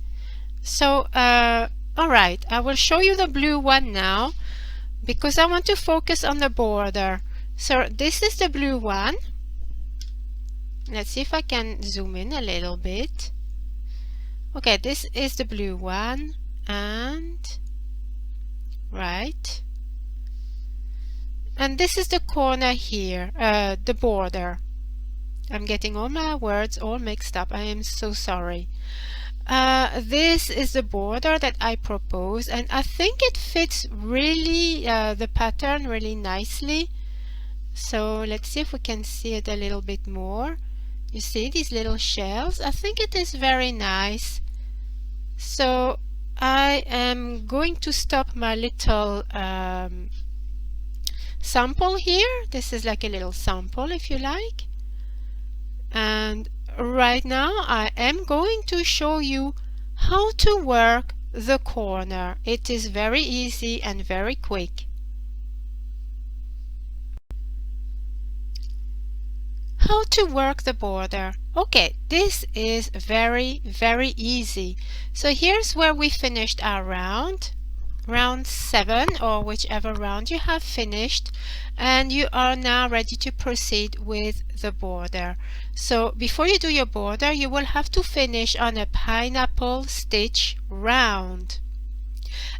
so alright, I will show you the blue one now because I want to focus on the border. So this is the blue one. Let's see if I can zoom in a little bit. Okay, this is the blue one, and right, and this is the corner here, the border. I'm getting all my words all mixed up. I am so sorry. This is the border that I propose, and I think it fits really the pattern really nicely. So let's see if we can see it a little bit more. You see these little shells? I think it is very nice. So I am going to stop my little sample here. This is like a little sample, if you like. And right now I am going to show you how to work the corner. It is very easy and very quick. How to work the border. Okay, this is very easy. So here's where we finished our round 7, or whichever round you have finished, and you are now ready to proceed with the border. So before you do your border, you will have to finish on a pineapple stitch round,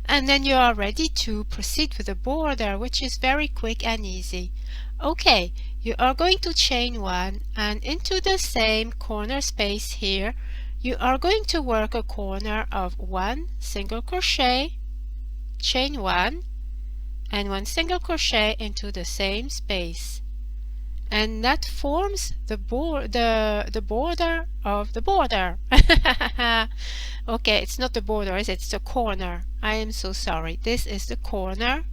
and then you are ready to proceed with the border, which is very quick and easy. Okay, you are going to chain 1, and into the same corner space here you are going to work a corner of 1 single crochet, chain 1, and 1 single crochet into the same space, and that forms the border of the border. Okay, it's not the border, it's the corner. I am so sorry. This is the corner.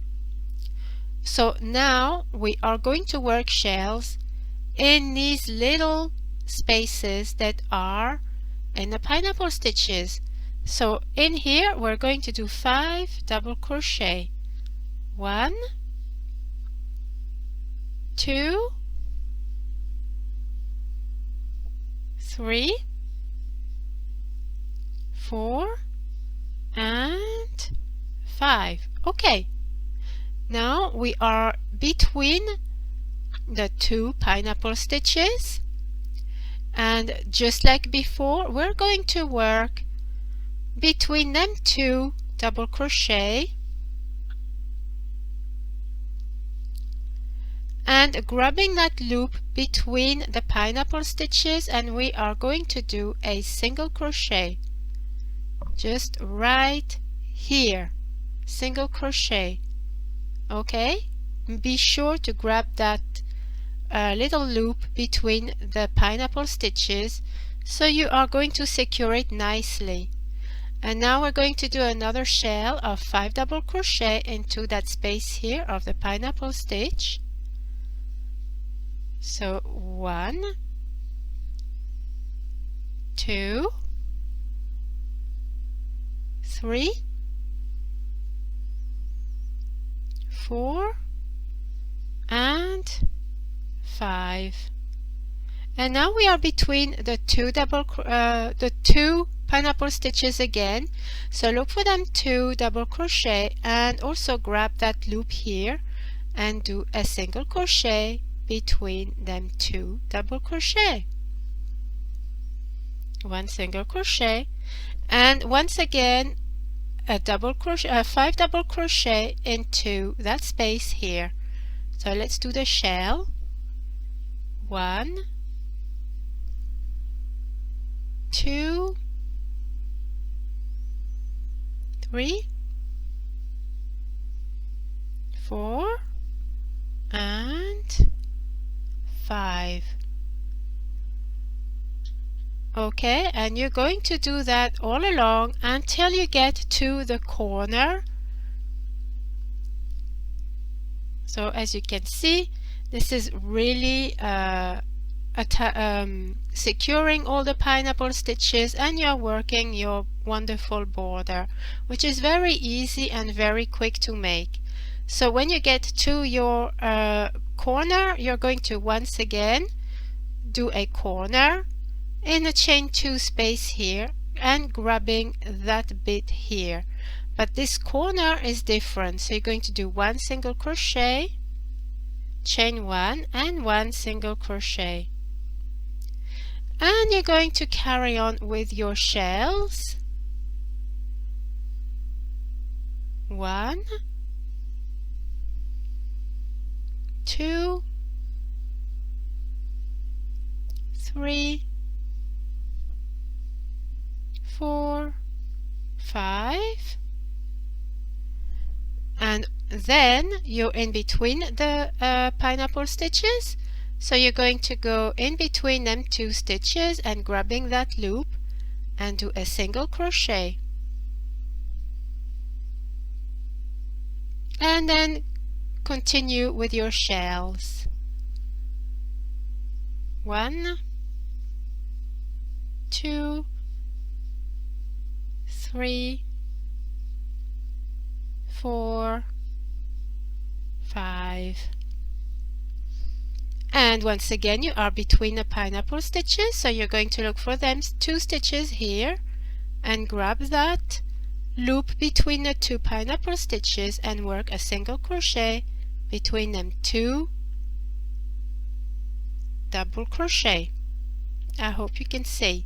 So now we are going to work shells in these little spaces that are in the pineapple stitches. So in here we're going to do 5 double crochet. 1, 2, 3, 4, and 5. Okay. Now we are between the 2 pineapple stitches, and just like before we're going to work between them 2 double crochet and grabbing that loop between the pineapple stitches, and we are going to do a single crochet just right here, single crochet. Okay, be sure to grab that little loop between the pineapple stitches, so you are going to secure it nicely. And now we're going to do another shell of 5 double crochet into that space here of the pineapple stitch. So 1, 2, 3, 4, and 5. And now we are between the 2 pineapple stitches again. So look for them 2 double crochet, and also grab that loop here and do a single crochet between them 2 double crochet. 1 single crochet, and once again a double crochet, 5 double crochet into that space here. So let's do the shell. 1, 2, 3, 4, and 5. Okay, and you're going to do that all along until you get to the corner. So as you can see, this is really securing all the pineapple stitches, and you're working your wonderful border, which is very easy and very quick to make. So when you get to your corner, you're going to once again do a corner in a chain 2 space here and grabbing that bit here, but this corner is different, so you're going to do 1 single crochet, chain 1 and 1 single crochet, and you're going to carry on with your shells. 1, 2, 3, 4, 5, and then you're in between the pineapple stitches, so you're going to go in between them 2 stitches and grabbing that loop and do a single crochet, and then continue with your shells. 1, 2, 3, 4, 5, and once again you are between the pineapple stitches, so you're going to look for them 2 stitches here and grab that loop between the 2 pineapple stitches and work a single crochet between them 2 double crochet. I hope you can see.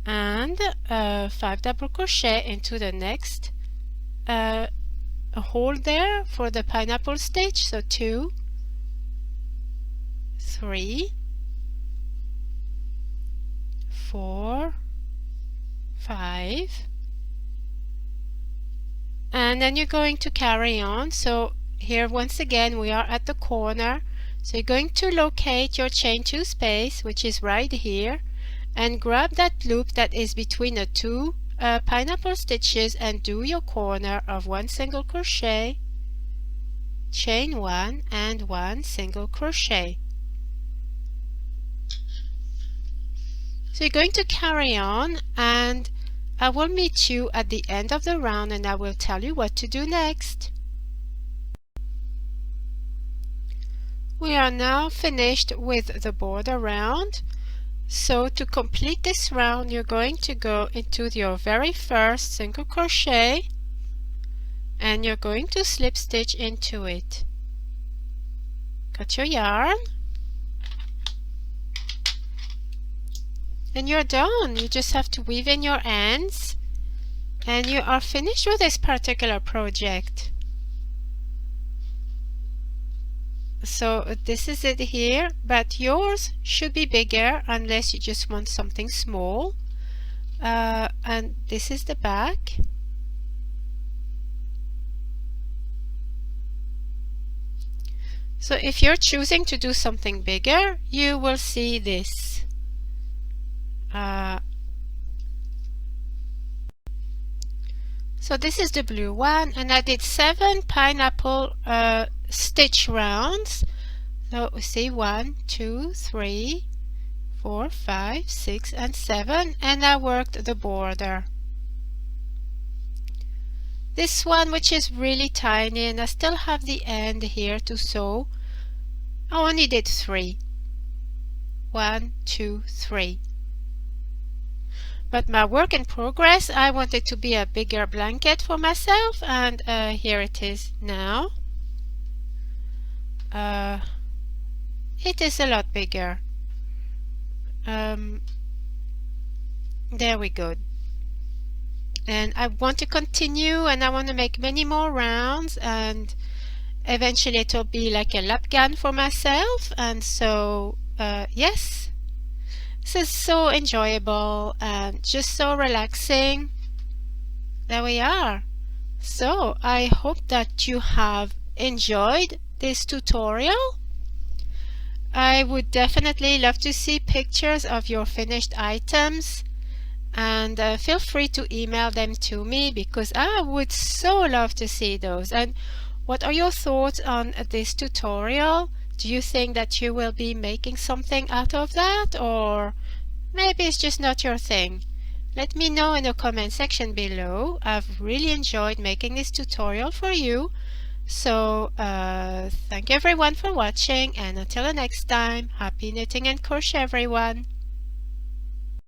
And 5 double crochet into the next hole there for the pineapple stitch, so 2, 3, 4, 5, and then you're going to carry on. So here once again we are at the corner, so you're going to locate your chain 2 space, which is right here, and grab that loop that is between the 2 pineapple stitches and do your corner of 1 single crochet, chain 1 and 1 single crochet. So you're going to carry on, and I will meet you at the end of the round and I will tell you what to do next. We are now finished with the border round. So to complete this round, you're going to go into your very first single crochet and you're going to slip stitch into it. Cut your yarn and you're done. You just have to weave in your ends and you are finished with this particular project. So this is it here, but yours should be bigger unless you just want something small. And this is the back. So if you're choosing to do something bigger, you will see this. So this is the blue one, and I did 7 pineapple stitch rounds. So we see 1, 2, 3, 4, 5, 6 and 7, and I worked the border. This one, which is really tiny, and I still have the end here to sew, I only did 3. 1, 2, 3. But my work in progress, I wanted to be a bigger blanket for myself, and here it is now. It is a lot bigger. There we go. And I want to continue, and I want to make many more rounds, and eventually it will be like a lapghan for myself. And so yes, this is so enjoyable and just so relaxing. There we are. So I hope that you have enjoyed this tutorial. I would definitely love to see pictures of your finished items, and feel free to email them to me because I would so love to see those. And what are your thoughts on this tutorial? Do you think that you will be making something out of that, or maybe it's just not your thing? Let me know in the comment section below. I've really enjoyed making this tutorial for you. So thank you everyone for watching, and until the next time, happy knitting and crochet everyone.